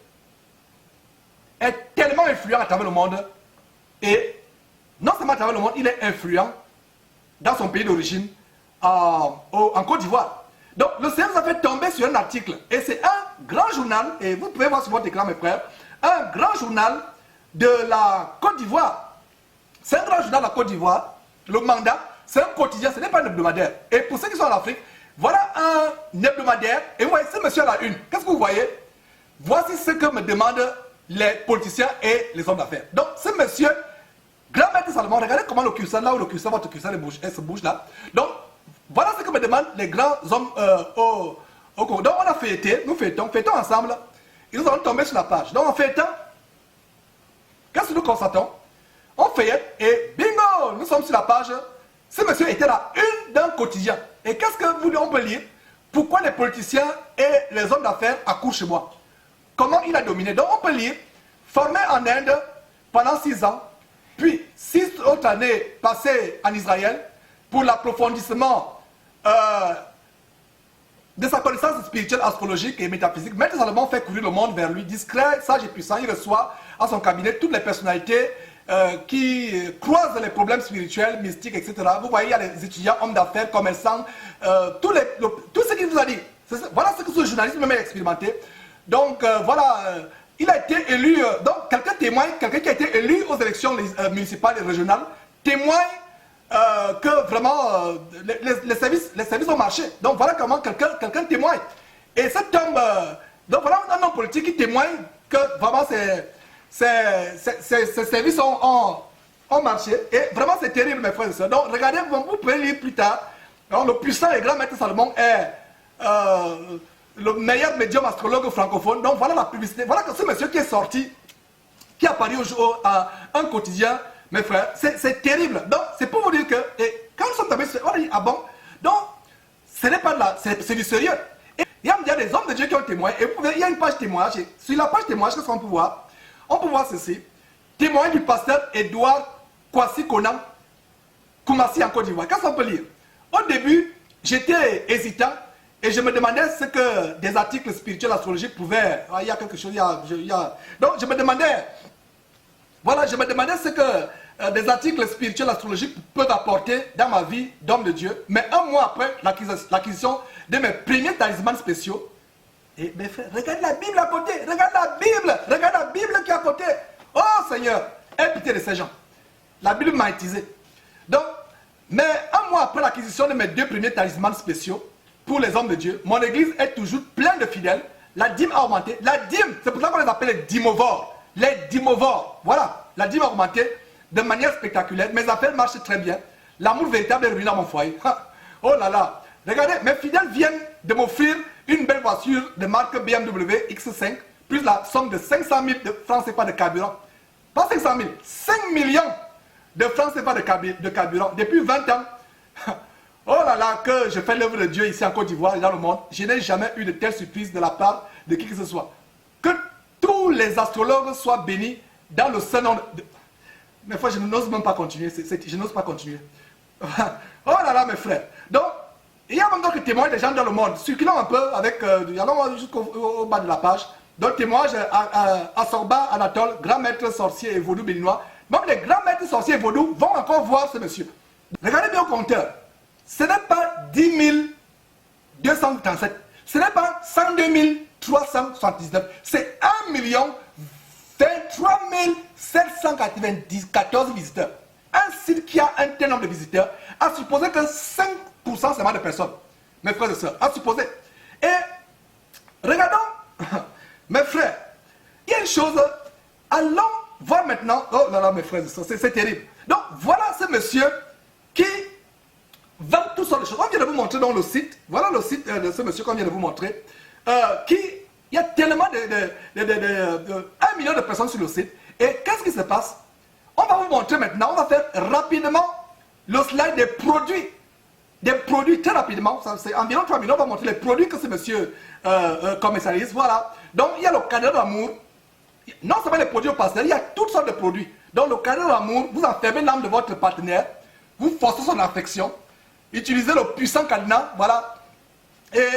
est tellement influent à travers le monde, et non seulement à travers le monde, il est influent dans son pays d'origine, en Côte d'Ivoire. Donc le Seigneur nous a fait tomber sur un article, et c'est un grand journal, et vous pouvez voir sur votre écran mes frères, un grand journal de la Côte d'Ivoire. C'est un grand journal de la Côte d'Ivoire, le Mandat, c'est un quotidien, ce n'est pas un hebdomadaire. Et pour ceux qui sont en Afrique, voilà un hebdomadaire, et vous voyez ce monsieur à la une, qu'est-ce que vous voyez? Voici ce que me demandent les politiciens et les hommes d'affaires. Donc ce monsieur, grand maître Salomon, regardez comment le curseur, là où le curseur, votre curseur se bouge là. Donc voilà ce que me demandent les grands hommes au Congo. Donc on a fêté, nous fêtons ensemble, et nous allons tomber sur la page. Donc en fêtant, qu'est-ce que nous constatons? On feuillette et bingo, nous sommes sur la page. Ce monsieur était là, une d'un quotidien. Et qu'est-ce que on peut lire? Pourquoi les politiciens et les hommes d'affaires accourent chez moi? Comment il a dominé? Donc on peut lire, formé en Inde pendant 6 ans, puis 6 autres années passées en Israël pour l'approfondissement de sa connaissance spirituelle, astrologique et métaphysique. Maître Salomon fait courir le monde vers lui, discret, sage et puissant. Il reçoit à son cabinet toutes les personnalités qui croisent les problèmes spirituels, mystiques, etc. Vous voyez, il y a les étudiants, hommes d'affaires, commerçants, tout ce qu'il vous a dit. Voilà ce que ce journaliste même a expérimenté. Donc voilà, il a été élu, donc quelqu'un témoigne, quelqu'un qui a été élu aux élections municipales et régionales, témoigne que vraiment les services ont marché. Donc voilà comment quelqu'un témoigne. Et cet homme, donc voilà un homme politique qui témoigne que vraiment ces services ont marché. Et vraiment c'est terrible mes frères et sœurs. Donc regardez, vous pouvez lire plus tard. Donc, le puissant et grand maître Salomon est le meilleur médium astrologue francophone. Donc voilà la publicité. Voilà que ce monsieur qui est sorti, qui a apparu à un quotidien, mes frères, c'est terrible. Donc c'est pour vous dire que quand nous sommes tombés, on a dit ah bon. Donc ce n'est pas de là, c'est du sérieux. Et il y a des hommes de Dieu qui ont témoigné. Et il y a une page témoignage. Sur la page témoignage, qu'est-ce qu'on peut voir? On peut voir ceci. Témoignage du pasteur Edouard Kwasi Konan Koumassi en Côte d'Ivoire. Qu'est-ce qu'on peut lire? Au début, j'étais hésitant et je me demandais ce que des articles spirituels astrologiques pouvaient. Il y a quelque chose, donc je me demandais, voilà, je me demandais ce que des articles spirituels astrologiques peuvent apporter dans ma vie d'homme de Dieu. Mais un mois après l'acquisition de mes premiers talismans spéciaux, et mes frères, regarde la Bible à côté, regarde la Bible qui est à côté. Oh Seigneur, aie pitié de ces gens. La Bible m'a utilisé. Donc, mais un mois après l'acquisition de mes 2 premiers talismans spéciaux pour les hommes de Dieu, mon église est toujours pleine de fidèles. La dîme a augmenté. La dîme, c'est pour ça qu'on les appelle les dîmovores. Les dîmovores. Voilà, la dîme a augmenté de manière spectaculaire. Mes affaires marchent très bien. L'amour véritable est revenu dans mon foyer. Oh là là. Regardez, mes fidèles viennent de m'offrir une belle voiture de marque BMW X5, plus la somme de 500 000 de francs CFA de carburant. Pas 500 000, 5 millions de francs CFA de carburant. Depuis 20 ans, oh là là, que je fais l'œuvre de Dieu ici en Côte d'Ivoire et dans le monde, je n'ai jamais eu de telle surprise de la part de qui que ce soit. Que tous les astrologues soient bénis dans le Saint-Nom de... Mais fois, je n'ose même pas continuer, je n'ose pas continuer. Oh là là, mes frères. Donc, il y a même d'autres témoignages des gens dans le monde, circulant un peu avec, allons jusqu'au bas de la page, donc témoignages à Sorba, Anatole, grand maître sorcier et vaudou béninois. Même les grands maîtres sorciers et vaudou vont encore voir ce monsieur. Regardez bien au compteur. Ce n'est pas 10 237, ce n'est pas 102 379, c'est 1 23 794 visiteurs. Un site qui a un tel nombre de visiteurs, à supposer que 5% seulement de personnes, mes frères et sœurs, à supposer. Et regardons, mes frères, il y a une chose, allons voir maintenant, oh là là mes frères et sœurs, c'est terrible. Donc voilà ce monsieur qui vend toutes sortes de choses. On vient de vous montrer dans le site, voilà le site de ce monsieur qu'on vient de vous montrer, il y a tellement de 1 million de personnes sur le site. Et qu'est-ce qui se passe? On va vous montrer maintenant, on va faire rapidement le slide des produits. Des produits très rapidement, c'est environ 3 minutes, on va montrer les produits que ce monsieur commercialise. Voilà. Donc il y a le cadeau d'amour. Non seulement les produits au pastel, il y a toutes sortes de produits. Donc le cadeau d'amour, vous enfermez l'âme de votre partenaire, vous forcez son affection, utilisez le puissant cadenas, voilà. Et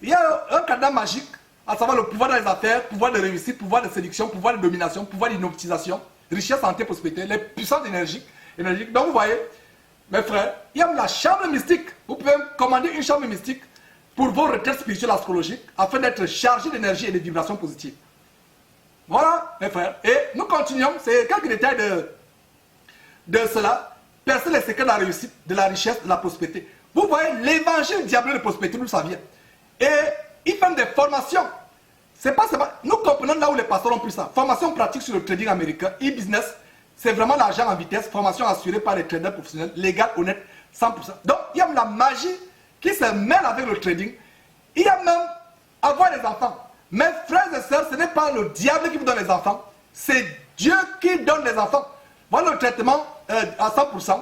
il y a un cadenas magique, à savoir le pouvoir dans les affaires, pouvoir de réussite, pouvoir de séduction, pouvoir de domination, pouvoir d'inoptisation, richesse, santé, prospérité, les puissances énergiques. Donc vous voyez, mes frères, il y a la chambre mystique. Vous pouvez commander une chambre mystique pour vos retraites spirituelles astrologiques afin d'être chargé d'énergie et de vibrations positives. Voilà, mes frères. Et nous continuons. C'est quelques détails de cela. Percer les secrets de la réussite, de la richesse, de la prospérité. Vous voyez l'évangile diableux de prospérité, d'où ça vient. Et ils font des formations. C'est pas seulement... Nous comprenons là où les pasteurs ont pris ça. Formation pratique sur le trading américain, e-business. C'est vraiment l'argent en vitesse. Formation assurée par les traders professionnels, légal, honnête, 100%. Donc, il y a la magie qui se mêle avec le trading. Il y a même avoir des enfants. Mes frères et sœurs, ce n'est pas le diable qui vous donne les enfants. C'est Dieu qui donne les enfants. Voilà le traitement à 100%.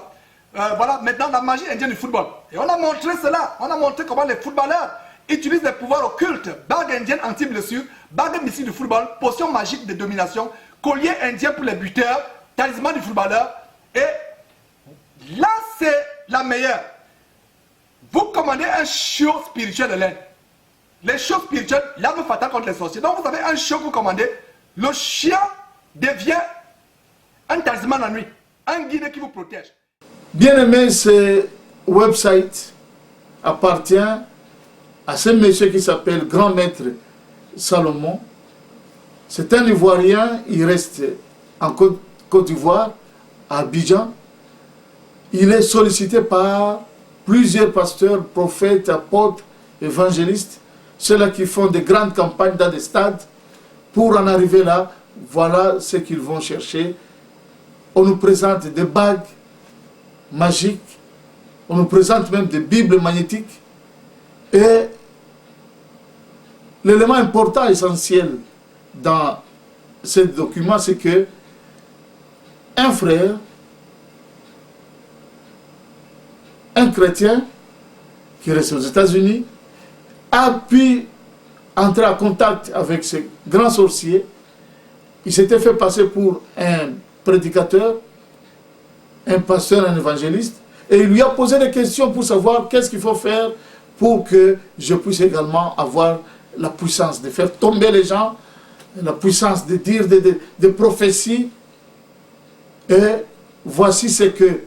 Voilà, maintenant la magie indienne du football. Et on a montré cela. On a montré comment les footballeurs utilisent des pouvoirs occultes. Bague indienne anti-blessure, bague missile du football, potion magique de domination, collier indien pour les buteurs, talisman du footballeur. Et là, c'est la meilleure. Vous commandez un chiot spirituel de l'Inde. Les chiots spirituels, l'arme fatale contre les sorciers. Donc vous avez un chiot que vous commandez. Le chien devient un talisman la nuit, un guide qui vous protège. Bien aimé, ce website appartient à ce monsieur qui s'appelle Grand Maître Salomon. C'est un Ivoirien, il reste en Côte d'Ivoire, à Abidjan. Il est sollicité par plusieurs pasteurs, prophètes, apôtres, évangélistes, ceux-là qui font des grandes campagnes dans des stades. Pour en arriver là, voilà ce qu'ils vont chercher. On nous présente des bagues magiques, on nous présente même des bibles magnétiques. Et l'élément important, essentiel dans ce document, c'est que un frère, un chrétien qui reste aux États-Unis, a pu entrer en contact avec ce grand sorcier. Il s'était fait passer pour un prédicateur, un pasteur, un évangéliste, et il lui a posé des questions pour savoir qu'est-ce qu'il faut faire pour que je puisse également avoir la puissance de faire tomber les gens, la puissance de dire des prophéties. Et voici ce que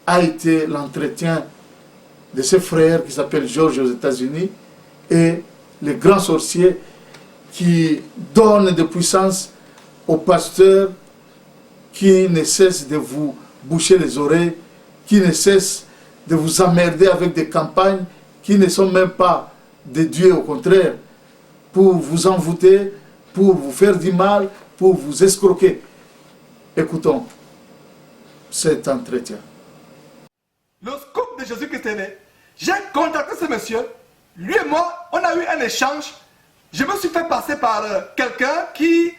a été l'entretien de ce frère qui s'appelle George aux États-Unis et les grands sorciers qui donnent de puissance aux pasteurs qui ne cessent de vous boucher les oreilles, qui ne cessent de vous emmerder avec des campagnes qui ne sont même pas de Dieu, au contraire, pour vous envoûter, pour vous faire du mal, pour vous escroquer. Écoutons cet entretien. Le scoop de Jésus-Christ est né. J'ai contacté ce monsieur. Lui et moi, on a eu un échange. Je me suis fait passer par quelqu'un qui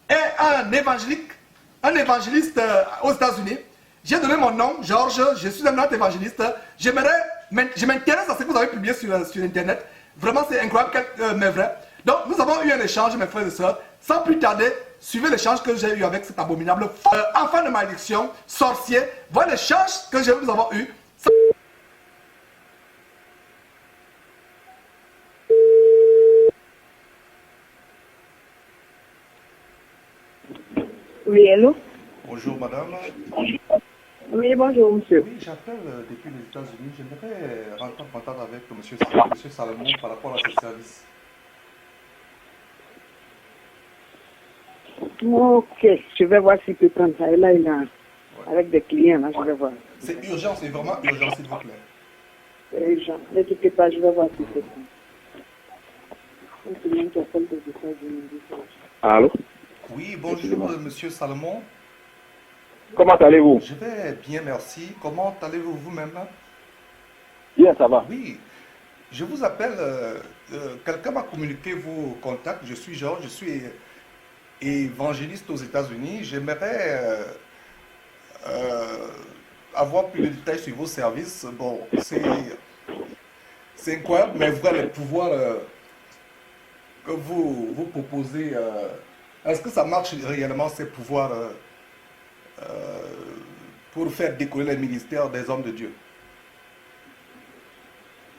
est un évangéliste aux États-Unis. J'ai donné mon nom, Georges, je suis un autre évangéliste. Je m'intéresse à ce que vous avez publié sur Internet. Vraiment, c'est incroyable, mais vrai. Donc, nous avons eu un échange, mes frères et sœurs. Sans plus tarder, suivez l'échange que j'ai eu avec cet abominable enfant de malédiction, sorcier. Voilà l'échange que nous avons eu. Oui, allô? Bonjour, madame. Oui, bonjour, monsieur. Oui, j'appelle depuis les États-Unis. J'aimerais rentrer en contact avec monsieur Salomon par rapport à ce service. Ok, je vais voir s'il peut prendre ça. Et là, il a, avec des clients, là, je vais voir. C'est urgent, c'est vraiment urgent, s'il vous plaît. C'est urgent. Ne t'inquiète pas, je vais voir s'il peut prendre. Un client qui appelle des États-Unis. Allô? Oui, bonjour, monsieur Salomon. Comment allez-vous? Je vais bien, merci. Comment allez-vous vous-même? Bien, ça va. Oui, je vous appelle. Quelqu'un m'a communiqué vos contacts. Je suis Georges, je suis évangéliste aux États-Unis. J'aimerais avoir plus de détails sur vos services. Bon, c'est incroyable, mais vrai, le pouvoir que vous proposez. Est-ce que ça marche réellement, ces pouvoirs pour faire décoller les ministères des hommes de Dieu?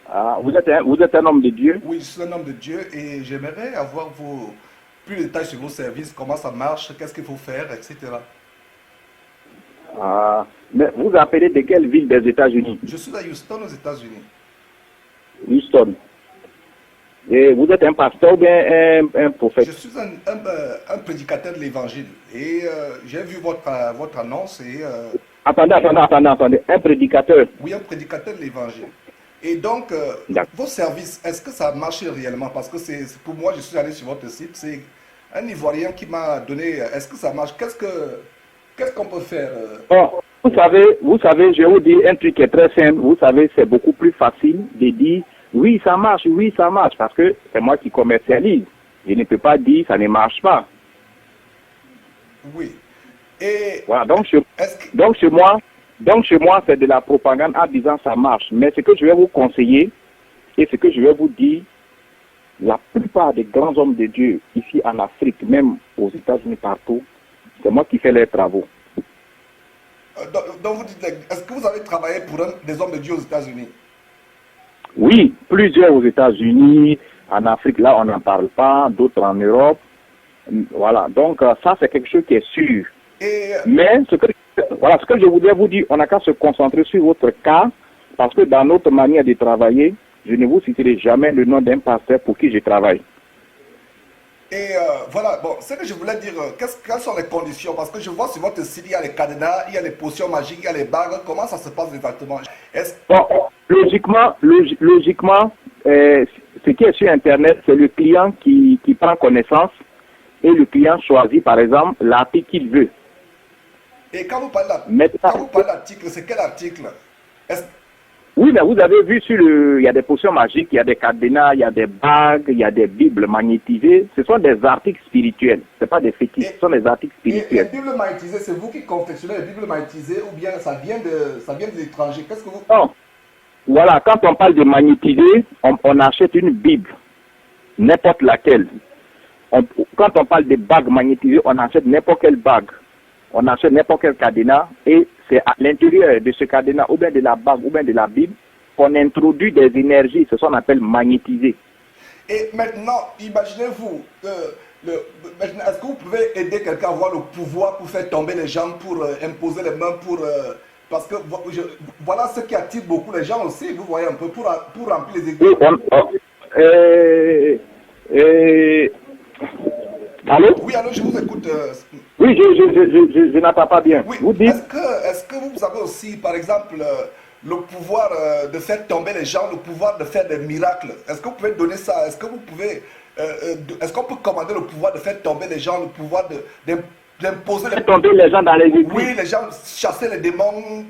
Ah, vous êtes un homme de Dieu? Oui, je suis un homme de Dieu et j'aimerais avoir plus de détails sur vos services, comment ça marche, qu'est-ce qu'il faut faire, etc. Ah, mais vous appelez de quelle ville des États-Unis? Je suis à Houston, aux États-Unis. Houston. Et vous êtes un pasteur ou bien un prophète? Je suis un prédicateur de l'évangile et j'ai vu votre annonce et... Attendez. Un prédicateur? Oui, un prédicateur de l'évangile. Et donc, vos services, est-ce que ça marche réellement? Parce que c'est pour moi, je suis allé sur votre site, c'est un Ivoirien qui m'a donné... Est-ce que ça marche? Qu'est-ce qu'on peut faire? Bon, vous savez, je vais vous dire un truc qui est très simple. Vous savez, c'est beaucoup plus facile de dire oui, ça marche, parce que c'est moi qui commercialise. Je ne peux pas dire ça ne marche pas. Oui. Et voilà, donc chez moi, c'est de la propagande en disant ça marche. Mais ce que je vais vous conseiller et ce que je vais vous dire, la plupart des grands hommes de Dieu ici en Afrique, même aux États-Unis partout, c'est moi qui fais les travaux. Donc vous dites, est-ce que vous avez travaillé pour des hommes de Dieu aux États-Unis? Oui, plusieurs aux États-Unis, en Afrique, là on n'en parle pas, d'autres en Europe. Voilà, donc ça c'est quelque chose qui est sûr. Et Mais ce que je voudrais vous dire, on n'a qu'à se concentrer sur votre cas, parce que dans notre manière de travailler, je ne vous citerai jamais le nom d'un pasteur pour qui je travaille. voilà, bon, ce que je voulais dire, quelles sont les conditions? Parce que je vois sur votre site, il y a les cadenas, il y a les potions magiques, il y a les bagues. Comment ça se passe exactement? Bon, logiquement, ce qui est sur Internet, c'est le client qui prend connaissance et le client choisit, par exemple, l'article qu'il veut. Et quand vous parlez d'article, c'est quel article? Oui, mais vous avez vu il y a des potions magiques, il y a des cadenas, il y a des bagues, il y a des bibles magnétisées. Ce sont des articles spirituels, ce ne sont pas des fétiches, ce sont des articles spirituels. Et les bibles magnétisées, c'est vous qui confectionnez les bibles magnétisées ou bien ça vient de l'étranger? Qu'est-ce que vous... Non. Voilà, quand on parle de magnétiser, on achète une bible, n'importe laquelle. Quand on parle de bagues magnétisées, on achète n'importe quelle bague. On achète n'importe quel cadenas et c'est à l'intérieur de ce cadenas ou bien de la bague ou bien de la Bible qu'on introduit des énergies, c'est ce qu'on appelle magnétiser. Et maintenant, imaginez-vous, est-ce que vous pouvez aider quelqu'un à avoir le pouvoir pour faire tomber les gens, pour imposer les mains, parce que voilà ce qui attire beaucoup les gens aussi, vous voyez un peu, pour remplir les églises. Allô? Oui, allô, je vous écoute. Oui, je n'entends pas bien. Oui. Vous dites... Est-ce que vous avez aussi, par exemple, le pouvoir de faire tomber les gens, le pouvoir de faire des miracles? Est-ce que vous pouvez donner ça? Est-ce que vous pouvez... est-ce qu'on peut commander le pouvoir de faire tomber les gens, le pouvoir d'imposer... Faire tomber les gens dans les églises? Oui, les gens, chasser les démons,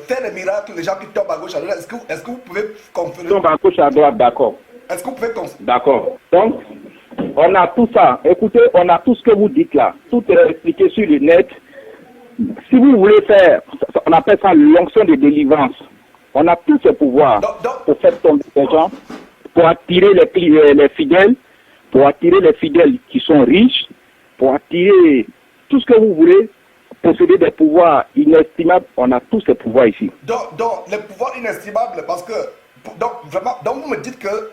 faire des miracles, les gens qui tombent à gauche, à droite. Est-ce que vous pouvez confirmer? Tombent à gauche, à droite, d'accord. Est-ce que vous pouvez confirmer? D'accord. Donc... on a tout ça. Écoutez, on a tout ce que vous dites là. Tout est expliqué sur le net. Si vous voulez faire, on appelle ça l'onction de délivrance. On a tous ces pouvoirs pour faire tomber les gens, pour attirer les fidèles, pour attirer les fidèles qui sont riches, pour attirer tout ce que vous voulez, posséder des pouvoirs inestimables. On a tous ces pouvoirs ici. Donc les pouvoirs inestimables, parce que, vraiment, vous me dites que,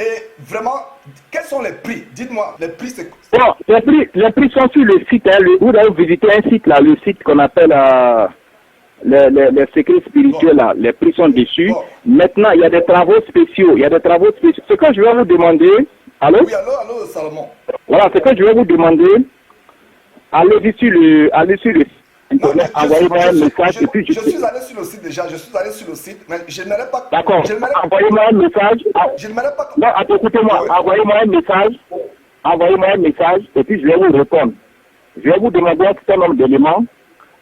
et vraiment, quels sont les prix? Dites-moi, les prix c'est... Bon, les prix sont sur le site. Vous avez visité un site là, le site qu'on appelle les secrets spirituels là. Les prix sont dessus. Maintenant, il y a des travaux spéciaux. Ce que je vais vous demander... Allô? Oui, allô, Salomon. Voilà, ce que je vais vous demander, allez sur le envoyez-moi un message et puis je suis allé sur le site déjà, mais je n'allais pas... D'accord, envoyez-moi un message. Je ne m'allais pas... Non, écoutez-moi, envoyez-moi un message et puis je vais vous répondre. Je vais vous demander un certain nombre d'éléments.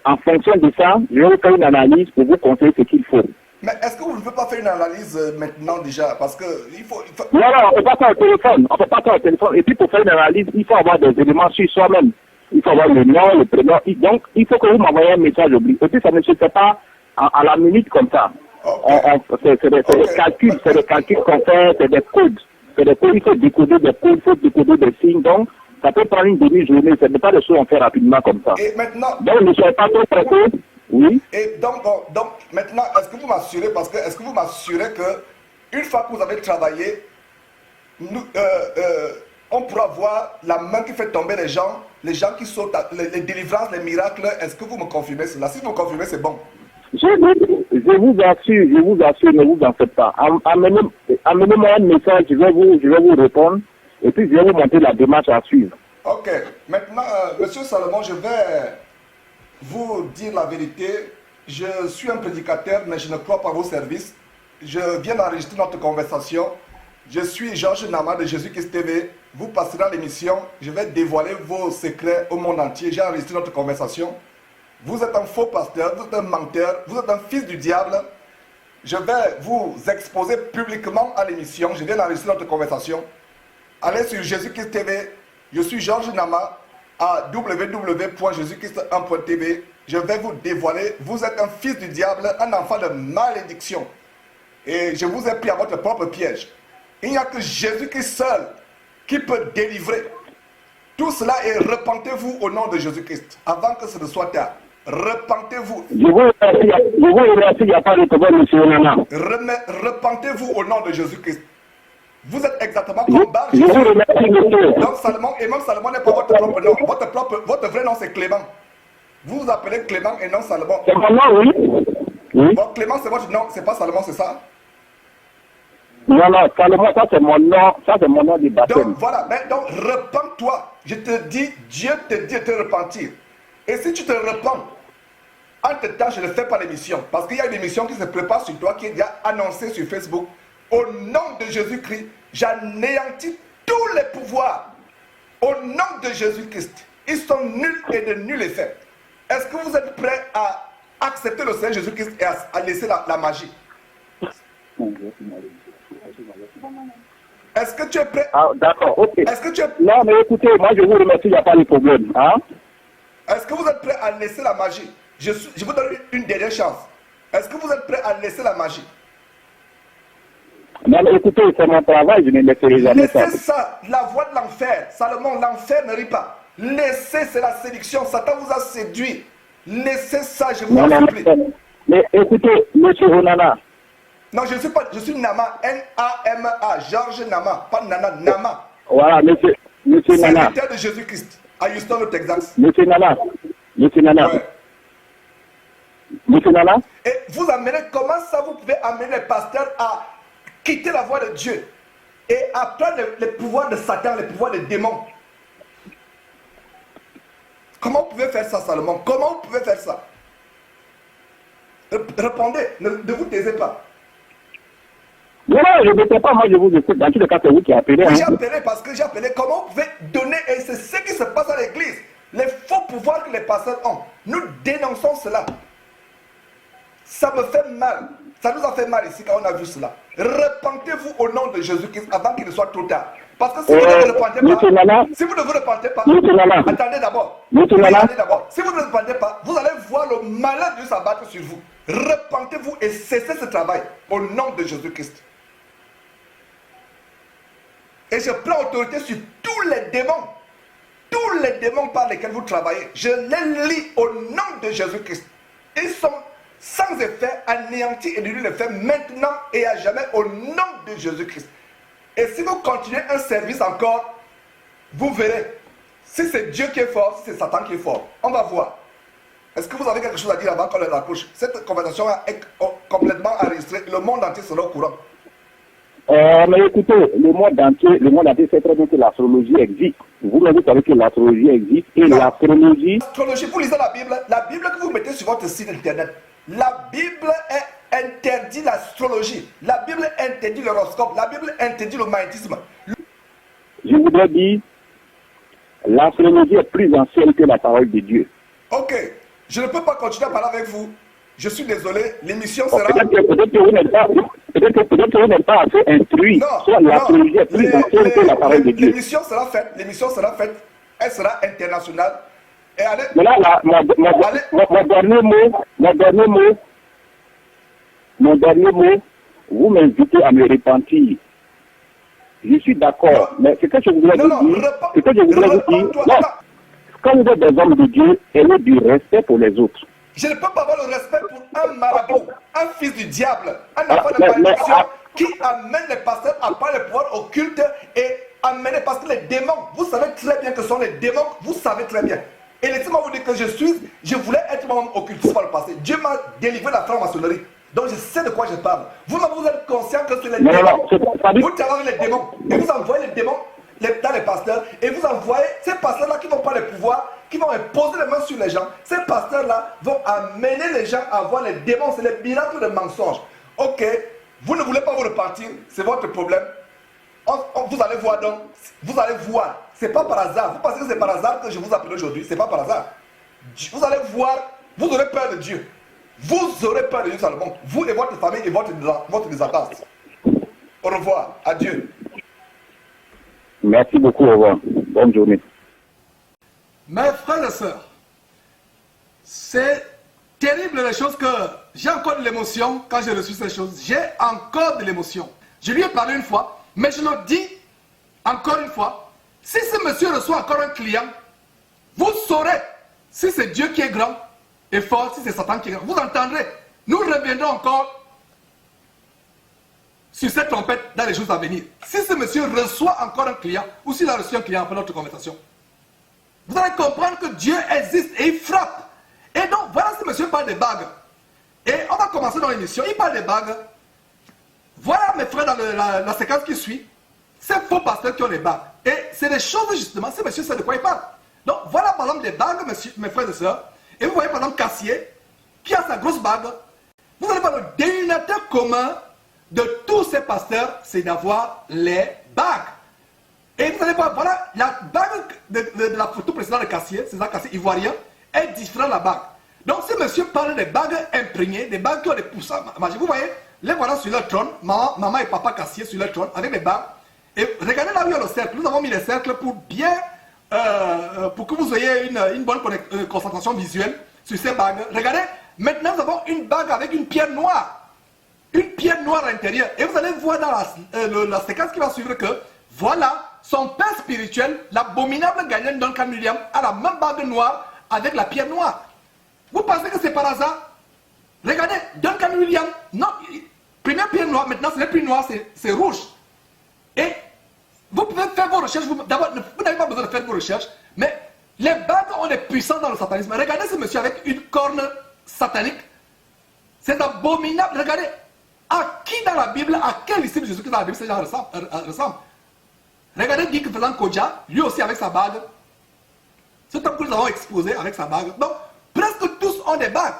En fonction de ça, je vais vous faire une analyse pour vous conseiller ce qu'il faut. Mais est-ce que vous ne pouvez pas faire une analyse maintenant déjà? Parce que il faut... Non, on ne peut pas faire au téléphone. Et puis pour faire une analyse, il faut avoir des éléments sur soi-même. Il faut avoir le nom, le prénom. Donc, il faut que vous m'envoyiez un message oublié. Et puis, ça ne se fait pas à la minute comme ça. C'est des calculs qu'on fait, c'est des codes. Il faut décoder des codes, il faut décoder des signes. Donc, ça peut prendre une demi-journée. Ce n'est pas des choses qu'on fait rapidement comme ça. Et maintenant... Donc, ne soyez pas trop pressés. Oui. Et donc, maintenant, est-ce que vous m'assurez que, une fois que vous avez travaillé, on pourra voir la main qui fait tomber les gens qui sautent, les délivrances, les miracles? Est-ce que vous me confirmez cela? Si vous me confirmez, c'est bon. Je vous assure, ne vous en faites pas. Amenez-moi un message, je vais vous répondre et puis je vais vous montrer la démarche à suivre. Ok. Maintenant, Monsieur Salomon, je vais vous dire la vérité. Je suis un prédicateur, mais je ne crois pas à vos services. Je viens d'enregistrer notre conversation. Je suis Georges Nama de Jésus-Christ TV. Vous passerez à l'émission. Je vais dévoiler vos secrets au monde entier. J'ai enregistré notre conversation. Vous êtes un faux pasteur, vous êtes un menteur, vous êtes un fils du diable. Je vais vous exposer publiquement à l'émission. Je viens d'enregistrer notre conversation. Allez sur Jésus-Christ TV. Je suis Georges Nama à www.jésuschrist1.tv. Je vais vous dévoiler. Vous êtes un fils du diable, un enfant de malédiction. Et je vous ai pris à votre propre piège. Il n'y a que Jésus-Christ seul qui peut délivrer. Tout cela est repentez-vous au nom de Jésus-Christ avant que ce ne soit tard. Repentez-vous. Je vous remercie, il n'y a pas de problème, monsieur Nana. Repentez-vous au nom de Jésus-Christ. Vous êtes exactement comme Bar Je Jésus. vous remercie, monsieur. Donc Salomon, et même Salomon n'est pas votre propre nom. Votre vrai nom c'est Clément. Vous vous appelez Clément et non Salomon. C'est mon nom, oui. Oui. Bon, Clément c'est votre nom, c'est pas Salomon, c'est ça? Non, non, Salomon, ça c'est mon nom, de baptême. Donc voilà, mais donc repens-toi. Je te dis, Dieu te dit de te repentir. Et si tu te repens, entre-temps, je ne fais pas l'émission. Parce qu'il y a une émission qui se prépare sur toi, qui est déjà annoncée sur Facebook. Au nom de Jésus-Christ, j'anéantis tous les pouvoirs. Au nom de Jésus-Christ. Ils sont nuls et de nul effet. Est-ce que vous êtes prêts à accepter le Seigneur Jésus-Christ et à laisser la magie? Est-ce que tu es prêt? Ah, d'accord, ok. Est-ce que tu es... Non, mais écoutez, moi je vous remercie, il n'y a pas de problème. Hein? Est-ce que vous êtes prêt à laisser la magie? Je vous donne une dernière chance. Est-ce que vous êtes prêt à laisser la magie? Non, mais écoutez, c'est mon travail, je ne laisserai jamais ça. Laissez ça, la voie de l'enfer. Salomon, l'enfer ne rit pas. Laissez, c'est la séduction. Satan vous a séduit. Laissez ça, je vous en supplie. Mais écoutez, monsieur Onana. Non, je suis Nama, N-A-M-A, Georges Nama, pas Nana, Nama. Voilà, monsieur Nana. Serviteur de Jésus-Christ, à Houston, au Texas. Monsieur Nana. Ouais. Monsieur Nana. Et vous amenez, comment ça vous pouvez amener les pasteurs à quitter la voie de Dieu et à prendre les pouvoirs de Satan, les pouvoirs des démons? Comment vous pouvez faire ça, Salomon? Comment vous pouvez faire ça? Répondez, ne vous taisez pas. Non, je ne sais pas, moi je vous écoute. Dans tous les cas, c'est vous qui appelez. Oui, j'ai appelé parce que j'ai appelé. Comment vous pouvez donner, et c'est ce qui se passe à l'église, les faux pouvoirs que les pasteurs ont. Nous dénonçons cela. Ça me fait mal. Ça nous a fait mal ici quand on a vu cela. Repentez-vous au nom de Jésus-Christ avant qu'il ne soit trop tard. Parce que si vous ne vous repentez pas, si vous ne vous repentez pas, attendez d'abord. Si vous ne vous repentez pas, vous allez voir le malheur de s'abattre sur vous. Repentez-vous et cessez ce travail au nom de Jésus-Christ. Et je prends autorité sur tous les démons par lesquels vous travaillez. Je les lis au nom de Jésus-Christ. Ils sont sans effet, anéantis et de nul effet maintenant et à jamais au nom de Jésus-Christ. Et si vous continuez un service encore, vous verrez si c'est Dieu qui est fort, si c'est Satan qui est fort. On va voir. Est-ce que vous avez quelque chose à dire avant qu'on le raccroche? Cette conversation est complètement enregistrée. Le monde entier sera au courant. Mais écoutez, le monde entier sait très bien que l'astrologie existe. Vous-même, vous savez que l'astrologie existe et l'astrologie... L'astrologie, vous lisez la Bible que vous mettez sur votre site internet. La Bible interdit l'astrologie. La Bible interdit l'horoscope. La Bible interdit le magnétisme. Je voudrais dire, l'astrologie est plus ancienne que la parole de Dieu. Ok, je ne peux pas continuer à parler avec vous. Je suis désolé, l'émission sera... Peut-être que vous n'êtes pas assez instruit. Non, l'astrologie est plus ancienne que la parole de Dieu. L'émission sera faite, elle sera internationale. Et allez... Mais là, mon dernier mot, vous m'invitez à me repentir. Je suis d'accord, mais ce que je voudrais vous dire, quand vous êtes des hommes de Dieu, ayez du respect pour les autres. Je ne peux pas avoir le respect pour un marabout, un fils du diable, un enfant de malédiction qui amène les pasteurs à parler le pouvoir occulte et amener, parce que les démons, vous savez très bien que ce sont les démons, vous savez très bien. Et laissez-moi vous dire que je voulais être moi-même occultiste par le passé. Dieu m'a délivré la franc-maçonnerie. Donc je sais de quoi je parle. Vous êtes conscient que c'est les démons. Vous travaillez les démons et vous envoyez les démons dans les pasteurs et vous envoyez ces pasteurs-là qui vont prendre le pouvoir, qui vont imposer les mains sur les gens. Ces pasteurs-là vont amener les gens à voir les démons. C'est les miracles de mensonges. Ok, vous ne voulez pas vous repartir, c'est votre problème. Vous allez voir donc, vous allez voir. C'est pas par hasard. Vous pensez que c'est par hasard que je vous appelle aujourd'hui? C'est pas par hasard. Vous allez voir, vous aurez peur de Dieu. Vous aurez peur de Dieu, Salomon. Vous et votre famille et votre descendance. Au revoir. Adieu. Merci beaucoup. Au revoir. Bonne journée. Mes frères et sœurs, c'est terrible les choses que j'ai encore de l'émotion quand j'ai reçu ces choses. J'ai encore de l'émotion. Je lui ai parlé une fois, mais je le dis encore une fois. Si ce monsieur reçoit encore un client, vous saurez si c'est Dieu qui est grand et fort, si c'est Satan qui est grand. Vous entendrez. Nous reviendrons encore sur cette trompette dans les jours à venir. Si ce monsieur reçoit encore un client, ou s'il a reçu un client après notre conversation, vous allez comprendre que Dieu existe et il frappe. Et donc, voilà ce monsieur parle des bagues. Et on va commencer dans l'émission. Il parle des bagues. Voilà, mes frères, dans la séquence qui suit, ces faux pasteurs qui ont les bagues. Et c'est des choses, justement, ce monsieur sait de quoi il parle. Donc, voilà, par exemple, des bagues, mes frères et sœurs. Et vous voyez, par exemple, Cassier, qui a sa grosse bague. Vous allez voir, le dénominateur commun de tous ces pasteurs, c'est d'avoir les bagues. Et vous allez voir, voilà, la bague de la photo précédente de Cassier, c'est ça, Cassier ivoirien, est différente de la bague. Donc, ce monsieur parle des bagues imprégnées, des bagues qui ont des poussins magiques. Vous voyez, les voilà sur leur trône, maman et papa Cassier sur leur trône, avec les bagues. Et regardez là où il y a le cercle. Nous avons mis les cercles pour bien, pour que vous ayez une bonne concentration visuelle sur ces bagues. Regardez, maintenant nous avons une bague avec une pierre noire. Une pierre noire à l'intérieur. Et vous allez voir dans la séquence qui va suivre que, voilà, son père spirituel, l'abominable gagnant Duncan Williams, a la même bague noire avec la pierre noire. Vous pensez que c'est par hasard? Regardez, Duncan Williams, non, première pierre noire, maintenant ce n'est plus noir, c'est rouge. Et vous pouvez faire vos recherches, d'abord, vous n'avez pas besoin de faire vos recherches, mais les bagues ont des puissances dans le satanisme. Regardez ce monsieur avec une corne satanique. C'est abominable. Regardez, à qui dans la Bible, à quel disciple de Jésus qui dans la Bible ces gens ressemblent? Regardez Guy faisant Kodja, lui aussi avec sa bague. C'est comme que nous avons exposé avec sa bague. Donc, presque tous ont des bagues.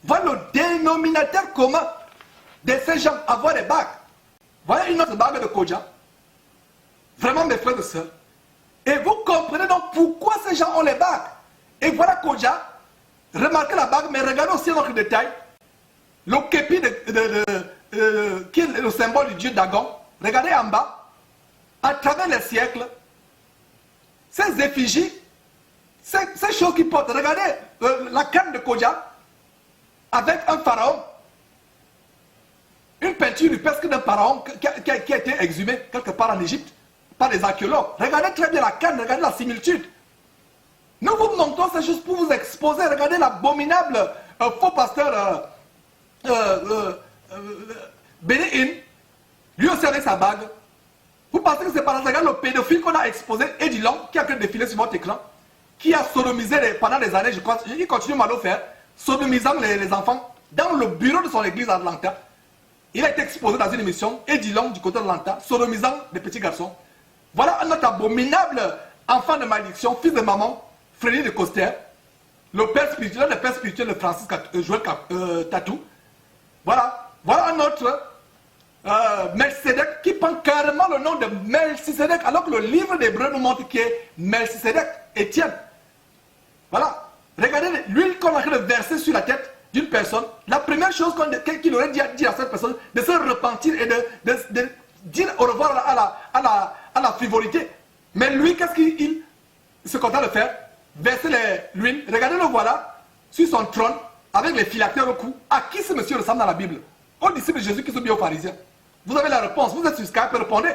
Voilà le dénominateur commun de ces gens, avoir des bagues. Voilà une autre bague de Kodja. Vraiment, mes frères et sœurs. Et vous comprenez donc pourquoi ces gens ont les bagues. Et voilà Kodja. Remarquez la bague, mais regardez aussi un autre détail. Le képi qui est le symbole du dieu Dagon. Regardez en bas. À travers les siècles, ces effigies, ces choses qui portent. Regardez la canne de Kodja avec un pharaon. Une peinture presque d'un pharaon qui a été exhumée quelque part en Égypte par les archéologues. Regardez très bien la canne, regardez la similitude. Nous vous montrons ces choses pour vous exposer. Regardez l'abominable faux pasteur Bénéine, lui aussi avec sa bague. Vous pensez que c'est par exemple le pédophile qu'on a exposé, Eddie Long, qui a défilé sur votre écran, qui a sodomisé pendant des années, je crois, il continue à le faire, sodomisant les enfants dans le bureau de son église à Atlanta. Il a été exposé dans une émission, Eddie Long du côté d'Atlanta, sodomisant des petits garçons. Voilà un autre abominable enfant de malédiction, fils de maman, Frédéric de Coster, le père spirituel de Francis Joël Tatou. Voilà un autre Melchizedek qui prend carrément le nom de Melchizedek, alors que le livre d'Hébreu nous montre qui est Melchizedek, Étienne. Voilà. Regardez l'huile qu'on a versée sur la tête d'une personne. La première chose qu'il aurait dit à cette personne, de se repentir et de dire au revoir à la frivolité. Mais lui, qu'est-ce qu'il se contente de faire? Verser l'huile. Regardez-le voilà, sur son trône, avec les phylactères au cou. À qui ce monsieur ressemble dans la Bible? Aux disciples de Jésus qui sont bien aux pharisiens. Vous avez la réponse, vous êtes sur Skype, répondez.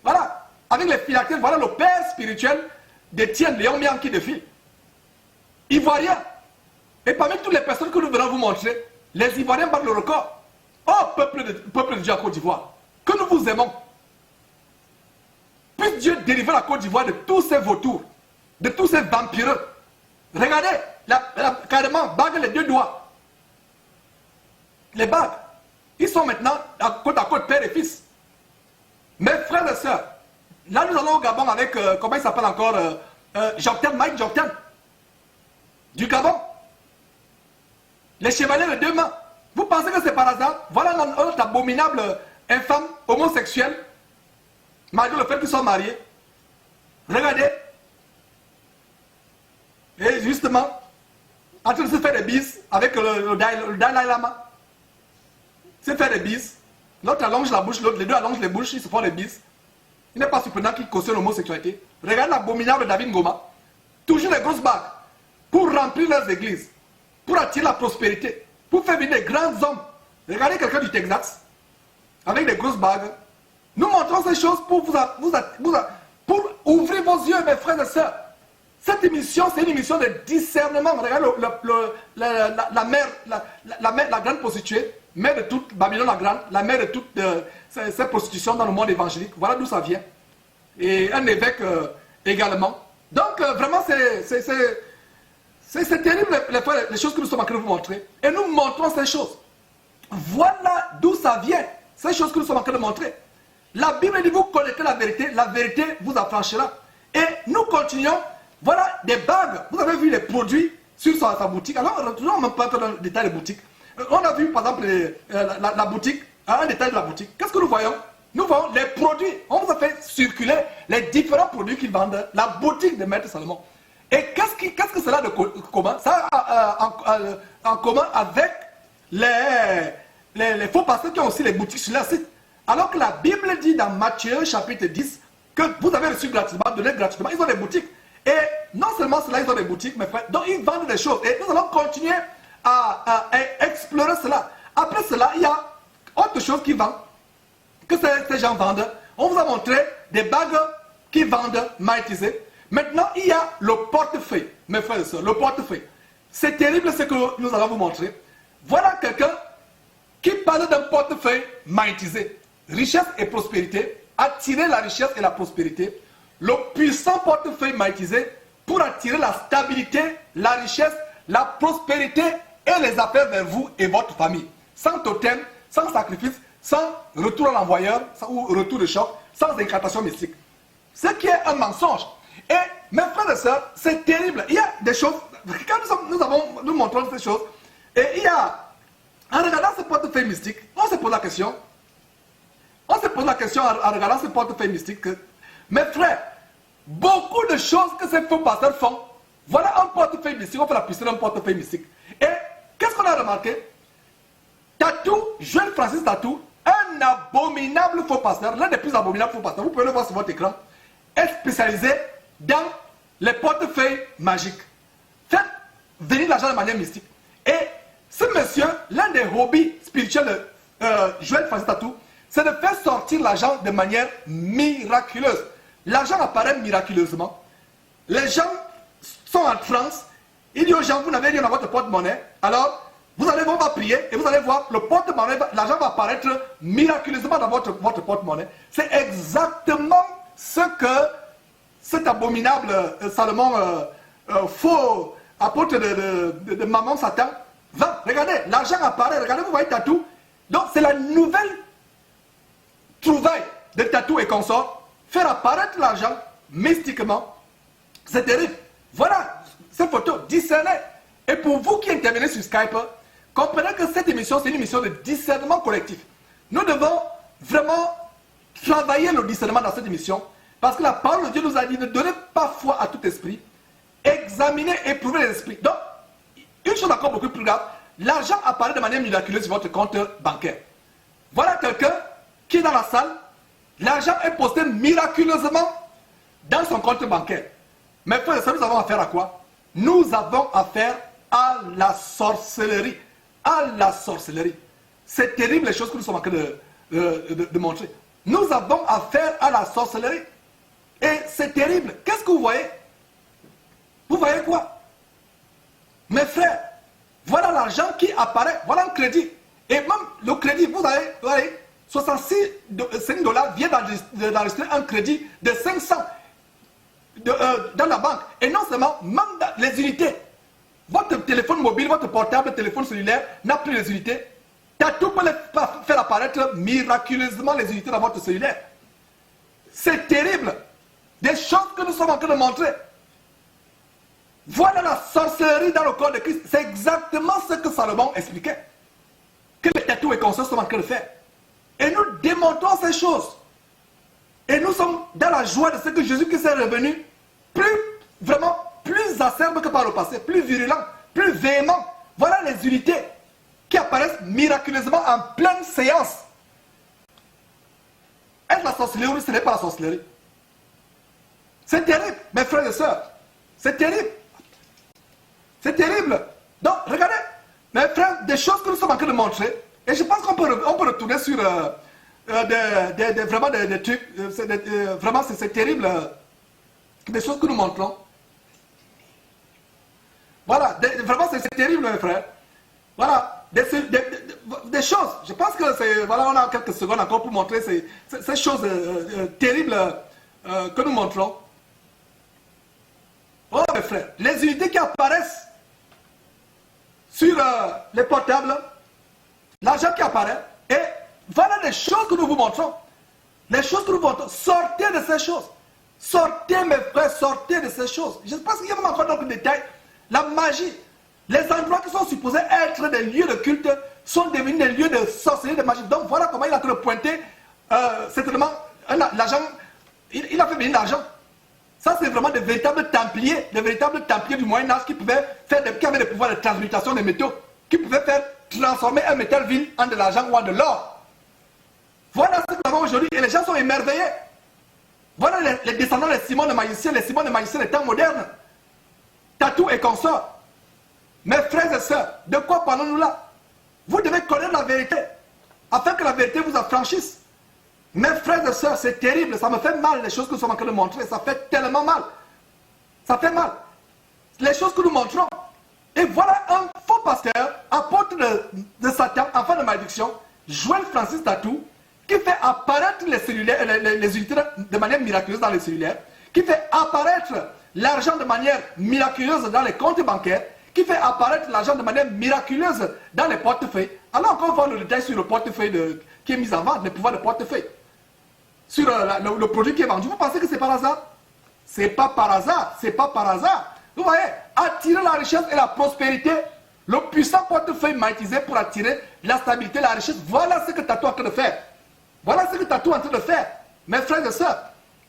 Voilà, avec les phylactères, voilà le père spirituel d'Étienne Léon Mian qui défile. Ivoirien. Et parmi toutes les personnes que nous venons vous montrer, les Ivoiriens battent le record. Oh, peuple de Dieu à Côte d'Ivoire, que nous vous aimons. Puisse Dieu délivrer la Côte d'Ivoire de tous ces vautours, de tous ces vampireux. Regardez, carrément, bague les deux doigts. Les bagues. Ils sont maintenant à côte, père et fils. Mes frères et sœurs, là nous allons au Gabon avec, comment il s'appelle encore, Mike Jokten, du Gabon. Les chevaliers de deux mains. Vous pensez que c'est par hasard? Voilà un autre abominable infâme, homosexuel, malgré le fait qu'ils sont mariés. Regardez. Et justement, en train de se faire des bises avec le Dalai Lama. Se faire des bises. L'autre allonge la bouche, les deux allongent les bouches, ils se font des bises. Il n'est pas surprenant qu'ils cautionnent l'homosexualité. Regardez l'abominable David Ngoma. Toujours les grosses bagues. Pour remplir leurs églises. Pour attirer la prospérité. Pour faire venir des grands hommes. Regardez quelqu'un du Texas. Avec des grosses bagues. Nous montrons ces choses pour pour ouvrir vos yeux, mes frères et sœurs. Cette émission, c'est une émission de discernement. Regardez la grande prostituée. mère de toute Babylone la Grande, la mère de toutes ces prostitutions dans le monde évangélique. Voilà d'où ça vient. Et un évêque également. Donc vraiment, c'est terrible les choses que nous sommes en train de vous montrer. Et nous montrons ces choses. Voilà d'où ça vient, ces choses que nous sommes en train de montrer. La Bible dit, vous connaîtrez la vérité vous affranchira. Et nous continuons, voilà des bagues. Vous avez vu les produits sur sa boutique. Alors, retournons même pas dans le détail des boutiques. On a vu par exemple la boutique, un détail de la boutique. Qu'est-ce que nous voyons? Nous voyons les produits. On vous a fait circuler les différents produits qu'ils vendent, la boutique de Maître Salomon. Et qu'est-ce que cela de commun? Ça a en commun avec les faux pasteurs qui ont aussi les boutiques sur leur site. Alors que la Bible dit dans Matthieu chapitre 10 que vous avez reçu gratuitement, donné gratuitement, ils ont des boutiques. Et non seulement cela, ils ont des boutiques, mes frères, donc ils vendent des choses. Et nous allons continuer à explorer cela. Après cela, il y a autre chose qui vend, que ces gens vendent. On vous a montré des bagues qui vendent magnétisées. Maintenant, il y a le portefeuille, mes frères et sœurs, le portefeuille. C'est terrible ce que nous allons vous montrer. Voilà quelqu'un qui parle d'un portefeuille magnétisé. Richesse et prospérité, attirer la richesse et la prospérité. Le puissant portefeuille magnétisé pour attirer la stabilité, la richesse, la prospérité et les affaires vers vous et votre famille. Sans totem, sans sacrifice, sans retour à l'envoyeur ou retour de choc, sans incantation mystique. Ce qui est un mensonge. Et mes frères et sœurs, c'est terrible. Il y a des choses, quand nous montrons ces choses, et il y a, en regardant ce portefeuille mystique, on se pose la question, en regardant ce portefeuille mystique, que, mes frères, beaucoup de choses que ces faux pasteurs font, voilà un portefeuille mystique, on fait la puissance d'un portefeuille mystique. Et qu'est-ce qu'on a remarqué? Tatou, Joël Francis Tatou, un abominable faux pasteur, l'un des plus abominables faux pasteurs, vous pouvez le voir sur votre écran, est spécialisé dans les portefeuilles magiques. Faites venir l'argent de manière mystique. Et ce monsieur, l'un des hobbies spirituels de Joël Francis Tatou, c'est de faire sortir l'argent de manière miraculeuse. L'argent apparaît miraculeusement. Les gens sont en transe. Il dit aux gens, vous n'avez rien dans votre porte-monnaie. Alors, vous allez voir, on va prier et vous allez voir, le porte-monnaie, l'argent va apparaître miraculeusement dans votre porte-monnaie. C'est exactement ce que cet abominable Salomon, faux apôtre de Maman Satan, va. Regardez, l'argent apparaît, regardez, vous voyez Tatou. Donc, c'est la nouvelle trouvaille de Tatou et consorts, faire apparaître l'argent mystiquement. C'est terrible. Voilà, ces photos, discernez. Et pour vous qui intervenez sur Skype, comprenez que cette émission, c'est une émission de discernement collectif. Nous devons vraiment travailler le discernement dans cette émission, parce que la parole de Dieu nous a dit ne donnez pas foi à tout esprit, examinez, éprouvez les esprits. Donc, une chose encore beaucoup plus grave, l'argent apparaît de manière miraculeuse sur votre compte bancaire. Voilà quelqu'un qui est dans la salle, l'argent est posté miraculeusement dans son compte bancaire. Mais frères et sœurs, nous avons affaire à quoi? Nous avons affaire à la sorcellerie. À la sorcellerie. C'est terrible les choses que nous sommes en train de montrer. Nous avons affaire à la sorcellerie. Et c'est terrible. Qu'est-ce que vous voyez? Vous voyez quoi? Mes frères, voilà l'argent qui apparaît. Voilà un crédit. Et même le crédit, vous voyez, 66 $ vient d'enregistrer un crédit de 500 dans la banque. Et non seulement, même dans les unités. Votre téléphone mobile, votre portable, téléphone cellulaire n'a plus les unités. Tatou peut faire apparaître miraculeusement les unités dans votre cellulaire. C'est terrible. Des choses que nous sommes en train de montrer. Voilà la sorcellerie dans le corps de Christ. C'est exactement ce que Salomon expliquait. Que les tatous et consorts sont en train de faire. Et nous démontrons ces choses. Et nous sommes dans la joie de ce que Jésus-Christ est revenu plus acerbe que par le passé, plus virulent, plus véhément. Voilà les unités qui apparaissent miraculeusement en pleine séance. Est-ce la sorcellerie ou ce n'est pas la sorcellerie? C'est terrible, mes frères et sœurs. C'est terrible. C'est terrible. Donc, regardez, mes frères, des choses que nous sommes en train de montrer. Et je pense qu'on peut retourner sur vraiment des trucs. Vraiment, c'est terrible. Des choses que nous montrons. Voilà, vraiment, c'est terrible, mes frères. Voilà. des choses. Je pense que c'est... Voilà, on a quelques secondes encore pour montrer ces choses terribles que nous montrons. Oh mes frères, les unités qui apparaissent sur les portables, l'argent qui apparaît, et voilà les choses que nous vous montrons. Les choses que nous montrons, sortez de ces choses. Sortez mes frères, sortez de ces choses. Je pense qu'il y a encore d'autres détails. La magie, les endroits qui sont supposés être des lieux de culte sont devenus des lieux de sorcellerie, de magie. Donc voilà comment il a en train de pointer certainement l'argent. Il a fait venir l'argent. Ça, c'est vraiment des véritables templiers du Moyen-Âge qui qui avaient des pouvoirs de transmutation des métaux, qui pouvaient faire transformer un métal vil en de l'argent ou en de l'or. Voilà ce que nous avons aujourd'hui et les gens sont émerveillés. Voilà les descendants des Simon de magiciens, les Simon de magiciens des temps modernes. Tatou et consorts. Mes frères et sœurs, de quoi parlons-nous là? Vous devez connaître la vérité, afin que la vérité vous affranchisse. Mes frères et sœurs, c'est terrible, ça me fait mal les choses que nous sommes en train de montrer, ça fait tellement mal. Ça fait mal. Les choses que nous montrons. Et voilà un faux pasteur, apôtre de Satan, enfant de malédiction, Joël Francis Tatou, qui fait apparaître les cellulaires, les unités de manière miraculeuse dans les cellulaires, qui fait apparaître l'argent de manière miraculeuse dans les comptes bancaires, qui fait apparaître l'argent de manière miraculeuse dans les portefeuilles. Alors qu'on voit le détail sur le portefeuille qui est mis en vente, les pouvoirs de portefeuille. Sur le produit qui est vendu, vous pensez que c'est par hasard? C'est pas par hasard, c'est pas par hasard. Vous voyez, attirer la richesse et la prospérité, le puissant portefeuille magnétisé pour attirer la stabilité, la richesse, voilà ce que Tatou est en train de faire. Voilà ce que Tatou est en train de faire, mes frères et sœurs.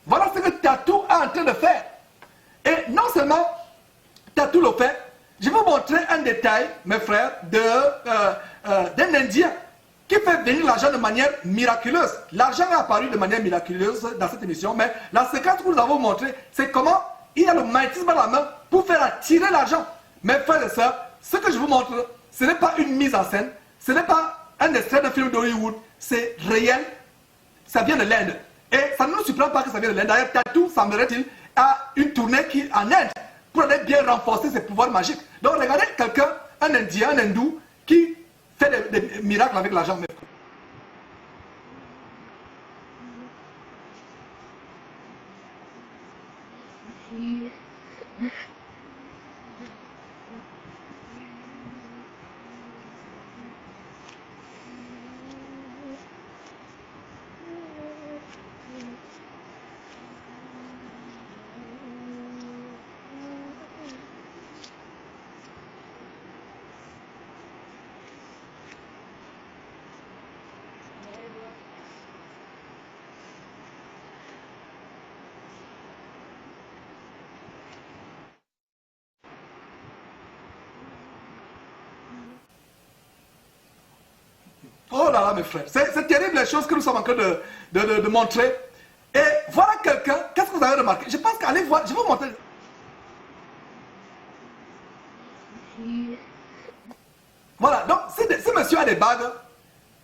Voilà ce que Tatou est en train de faire. Et non seulement Tatou le fait, je vais vous montrer un détail, mes frères, d'un Indien qui fait venir l'argent de manière miraculeuse. L'argent est apparu de manière miraculeuse dans cette émission, mais la séquence que nous avons montrée, c'est comment il a le magnétisme dans la main pour faire attirer l'argent. Mes frères et sœurs, ce que je vous montre, ce n'est pas une mise en scène, ce n'est pas un extrait de film d'Hollywood, c'est réel, ça vient de l'Inde. Et ça ne nous surprend pas que ça vienne de l'Inde. D'ailleurs, Tatou, semblerait-il, a une tournée en Inde pour aller bien renforcer ses pouvoirs magiques. Donc regardez quelqu'un, un Indien, un Hindou, qui fait des miracles avec l'argent. Oh là là, mes frères, c'est terrible les choses que nous sommes en train de montrer. Et voilà quelqu'un, qu'est-ce que vous avez remarqué? Je pense qu'allez voir, je vais vous montrer. Voilà, donc si monsieur a des bagues,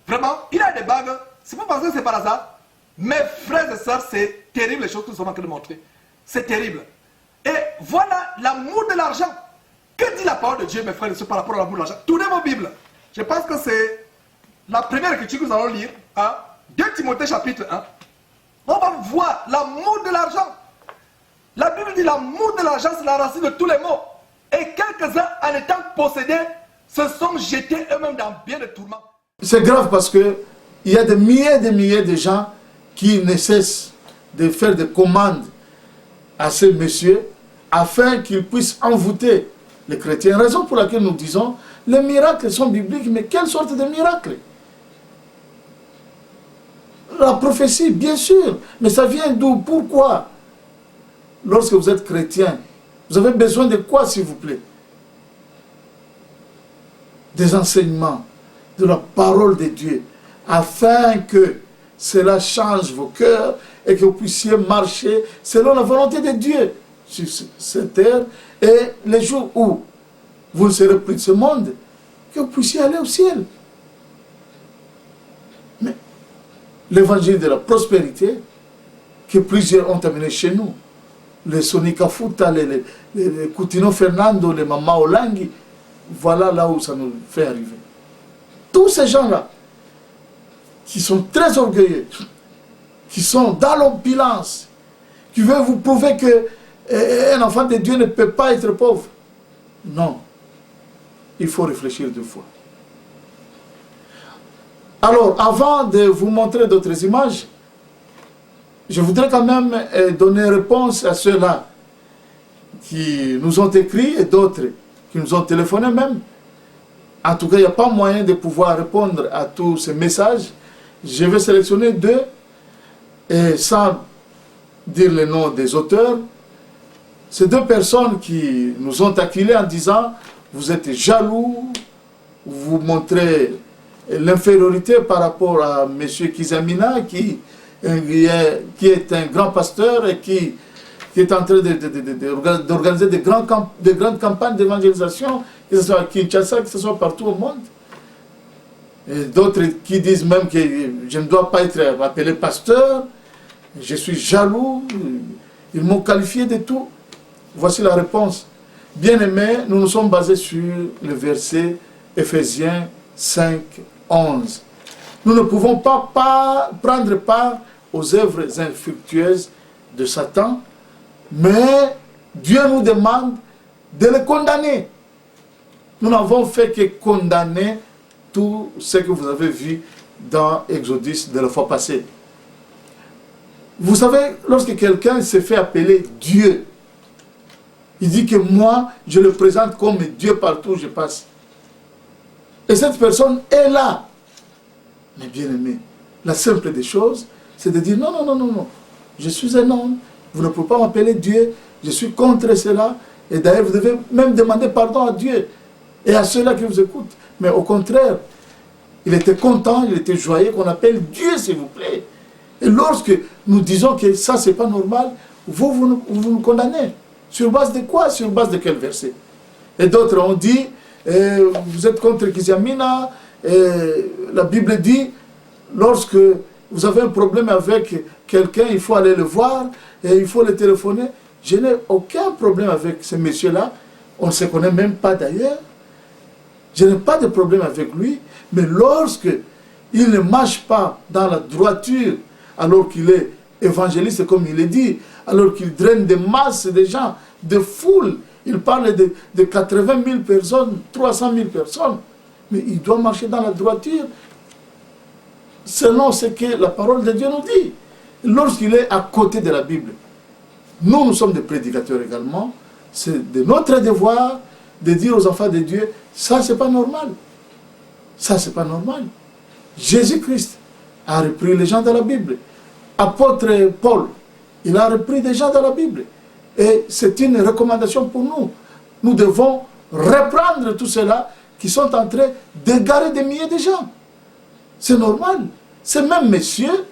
vraiment, il a des bagues, si vous pensez que c'est par hasard, mes frères et sœurs, c'est terrible les choses que nous sommes en train de montrer. C'est terrible. Et voilà l'amour de l'argent. Que dit la parole de Dieu, mes frères et sœurs, par rapport à l'amour de l'argent? Tournez vos Bibles. Je pense que c'est la première écriture que nous allons lire, 2 Timothée chapitre 1. On va voir l'amour de l'argent. La Bible dit l'amour de l'argent, c'est la racine de tous les maux. Et quelques-uns, en étant possédés, se sont jetés eux-mêmes dans bien de tourments. C'est grave parce qu'il y a des milliers de gens qui ne cessent de faire des commandes à ces messieurs afin qu'ils puissent envoûter les chrétiens. Raison pour laquelle nous disons, les miracles sont bibliques, mais quelle sorte de miracles? La prophétie, bien sûr, mais ça vient d'où? Pourquoi? Lorsque vous êtes chrétien, vous avez besoin de quoi, s'il vous plaît? Des enseignements, de la parole de Dieu, afin que cela change vos cœurs et que vous puissiez marcher selon la volonté de Dieu sur cette terre, et les jours où vous ne serez plus de ce monde, que vous puissiez aller au ciel. Mais l'évangile de la prospérité que plusieurs ont amené chez nous, les Sonika Futa, les Coutinho Fernando, les Mama Olangi, voilà là où ça nous fait arriver. tous ces gens-là, qui sont très orgueilleux, qui sont dans l'opulence, qui veulent vous prouver qu'un enfant de Dieu ne peut pas être pauvre. Non. Il faut réfléchir deux fois. Alors, avant de vous montrer d'autres images, je voudrais quand même donner réponse à ceux-là qui nous ont écrit et d'autres qui nous ont téléphoné même. En tout cas, il n'y a pas moyen de pouvoir répondre à tous ces messages. Je vais sélectionner deux, et sans dire le nom des auteurs. Ces deux personnes qui nous ont acculés en disant « Vous êtes jaloux, vous montrez l'infériorité par rapport à M. Kizamina qui est un grand pasteur et qui est en train d'organiser de grandes campagnes d'évangélisation, que ce soit à Kinshasa, que ce soit partout au monde. » Et d'autres qui disent même que je ne dois pas être appelé pasteur, je suis jaloux, ils m'ont qualifié de tout. Voici la réponse. Bien-aimés, nous nous sommes basés sur le verset Éphésiens 5, 11. Nous ne pouvons pas prendre part aux œuvres infructueuses de Satan, mais Dieu nous demande de les condamner. Nous n'avons fait que condamner tout ce que vous avez vu dans Exodus de la fois passée. Vous savez, lorsque quelqu'un se fait appeler Dieu, il dit que moi, je le présente comme Dieu partout où je passe. Et cette personne est là. Mais bien aimé, la simple des choses, c'est de dire non, non, non, non, non. Je suis un homme, vous ne pouvez pas m'appeler Dieu, je suis contre cela. Et d'ailleurs, vous devez même demander pardon à Dieu et à ceux-là qui vous écoutent. Mais au contraire, il était content, il était joyeux qu'on appelle Dieu, s'il vous plaît. Et lorsque nous disons que ça, c'est pas normal, vous nous condamnez. Sur base de quoi? Sur base de quel verset? Et d'autres ont dit, vous êtes contre Kizamina, la Bible dit, lorsque vous avez un problème avec quelqu'un, il faut aller le voir, et il faut le téléphoner. Je n'ai aucun problème avec ce monsieur-là, on ne se connaît même pas d'ailleurs. Je n'ai pas de problème avec lui, mais lorsque il ne marche pas dans la droiture, alors qu'il est évangéliste, comme il est dit, alors qu'il draine des masses de gens, de foules, il parle de 80 000 personnes, 300 000 personnes, mais il doit marcher dans la droiture, selon ce que la parole de Dieu nous dit, lorsqu'il est à côté de la Bible. Nous sommes des prédicateurs également, c'est de notre devoir de dire aux enfants de Dieu, ça c'est pas normal, ça c'est pas normal. Jésus-Christ a repris les gens de la Bible. Apôtre Paul, il a repris des gens de la Bible. Et c'est une recommandation pour nous. Nous devons reprendre tout cela qui sont en train d'égarer des milliers de gens. C'est normal. Ce même monsieur,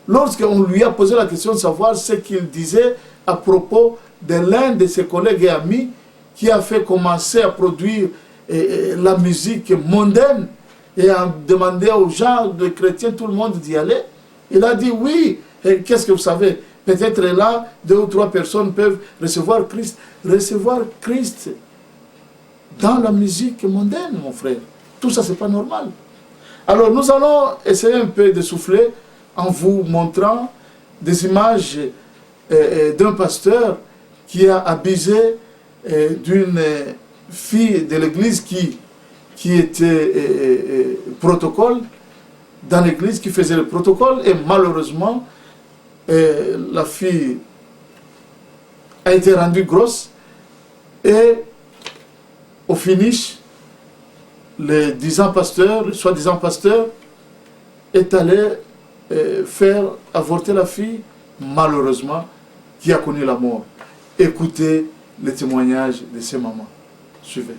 lorsqu'on lui a posé la question de savoir ce qu'il disait à propos de l'un de ses collègues et amis qui a fait commencer à produire la musique mondaine et a demandé aux gens, les chrétiens, tout le monde d'y aller, il a dit oui. Et qu'est-ce que vous savez? Peut-être là, 2 ou 3 personnes peuvent recevoir Christ. Recevoir Christ dans la musique mondaine, mon frère. Tout ça, c'est pas normal. Alors, nous allons essayer un peu de souffler en vous montrant des images d'un pasteur qui a abusé d'une fille de l'église qui était protocole dans l'église, qui faisait le protocole, et malheureusement, la fille a été rendue grosse, et au finish, le soi-disant pasteur, est allé faire avorter la fille, malheureusement, qui a connu la mort. Écoutez le témoignage de ces mamans. Suivez.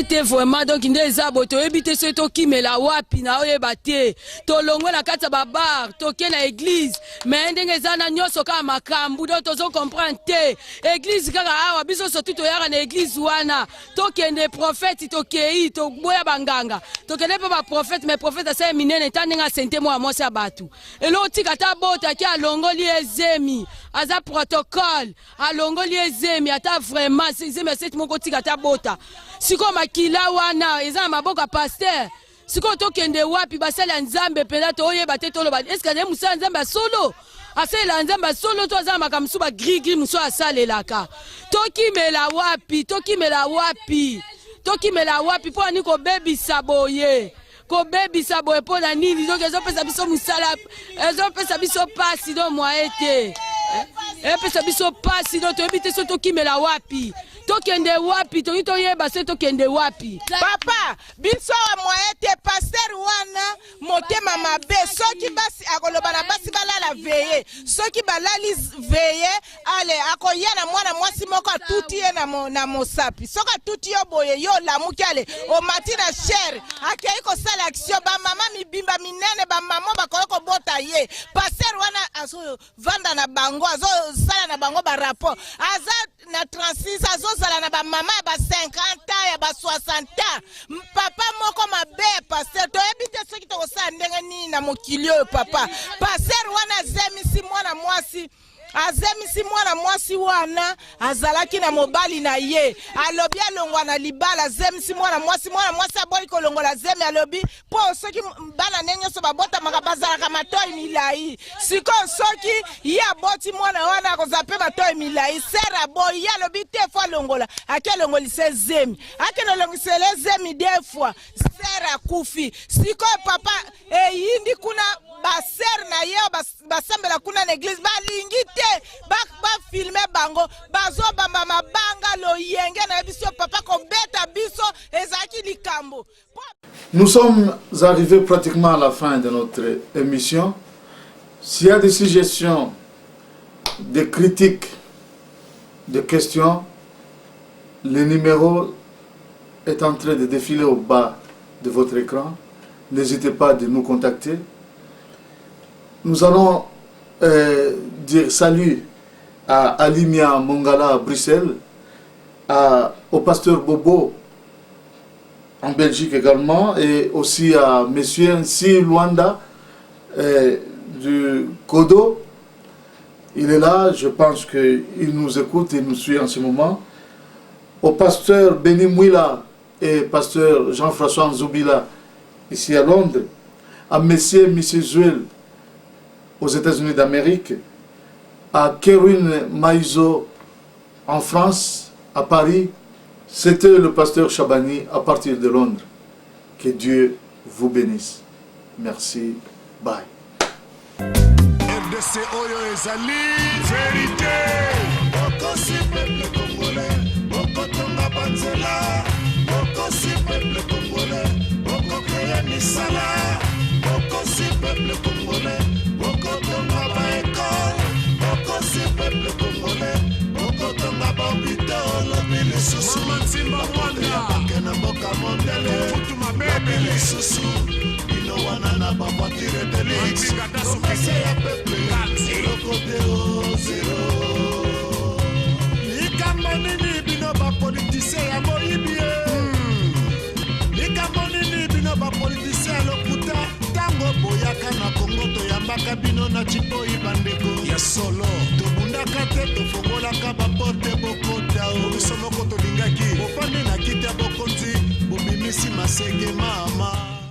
te vraiment donc nde zabo to ebite so to kimela wapi na oyeba te to longwe na kata babar to ke na église mais ndenge zana nyoso ka makambu do to zo comprendre te église kaka awa biso so to yara na église wana to kende prophète to kei to boya banganga to kende pa ba prophète mais prophète asa minene tandinga sente mo amosi abatu elo tika ta bota ki alongoli ezemi aza protocole alongoli ezemi ata vraiment ezemi set moko tika ta bota siko makila wana eza maboka pasteur siko to kende wapi basala nzambe pela to oyeba te to loba est-ce que ne musa nzambe solo asala nzambe solo to za makamsu ba gri muso asalelaka to kimela wapi po ani ko baby saboye ko baby saboye po na nini donc ezopesa biso musala ezopesa biso pasi do moete epesa biso pasi do to ebite so to kimela wapi to kende wapi to yeba se to kende wapi papa biso wa moete pasteur wana motema mabe soki basi akoloba na basi balala veye soki balali veye ale akoya na mwana mwasi moko atuti ye na mosapi soka tuti yo boye yo lamuki ale o matina cher akei ko sala action ba mama mibimba minene ba mama bakoko bota ye pasteur wana azo vanda na bango azo sala na bango ba rapport aza na 36 azo sala na ba mama ba 50 ya ba 60 papa moko mabe pasteur to ebite soki to sala ndenge nini na mokilio papa pasteur wana zemisi mwana mwasi wana azalaki na mobali na ye alobi alongwa na libala azemisi mwana mwasi aboyi kolongola zemi alobi po soki bana nenyo so babota makabazalaka matoi milai siko soki ye aboti mwana wana akozape matoi milai sera boyi ye alobi te fo alongola ake alongolise zemi ake nolongisele zemi defwa sera kufi siko papa eyindi kuna baser na ye basambela kuna na église balingi te ba filme bango bazo bamba mabanga lo yenge na biso papa ko beta biso ezaki likambo. Nous sommes arrivés pratiquement à la fin de notre émission. S'il y a des suggestions, des critiques, des questions, le numéro est en train de défiler au bas de votre écran. N'hésitez pas de nous contacter. Nous allons dire salut à Alimia Mongala à Bruxelles, au pasteur Bobo en Belgique également, et aussi à monsieur Nsi Luanda du Kodo. Il est là, je pense qu'il nous écoute et nous suit en ce moment. Au pasteur Beni Mouila et pasteur Jean-François Nzoubila ici à Londres, à monsieur Zuel aux États-Unis d'Amérique, à Kerwin Maïzo en France, à Paris. C'était le pasteur Chabani à partir de Londres. Que Dieu vous bénisse. Merci. Bye. RDC Oyo ezali vérité. Bokosi peuple congolais, bokotonga banzela. Bokosi peuple congolais, bokokreya misala. Bokosi peuple congolais, bokotonga ba école. Bokosi peuple congolais, bokotonga ba hôpital. Lobili susu manzimba wanda, bakena boka mondele. Futuma bebe susu, ino wana na ba voiture de luxe. Bokosi ya peuple, lokote o zero. Likambo nini bino ba politicien ya moyibie. Likambo nini bino ba politicien lokuta. Tango boyaka na Kongo toyambaka bino na chipoyi bandeko ya solo tobundaka te tofongolaka baporte bokota biso moko tolingaki bofande na kiti ya bokonzi bobimisi masenge mama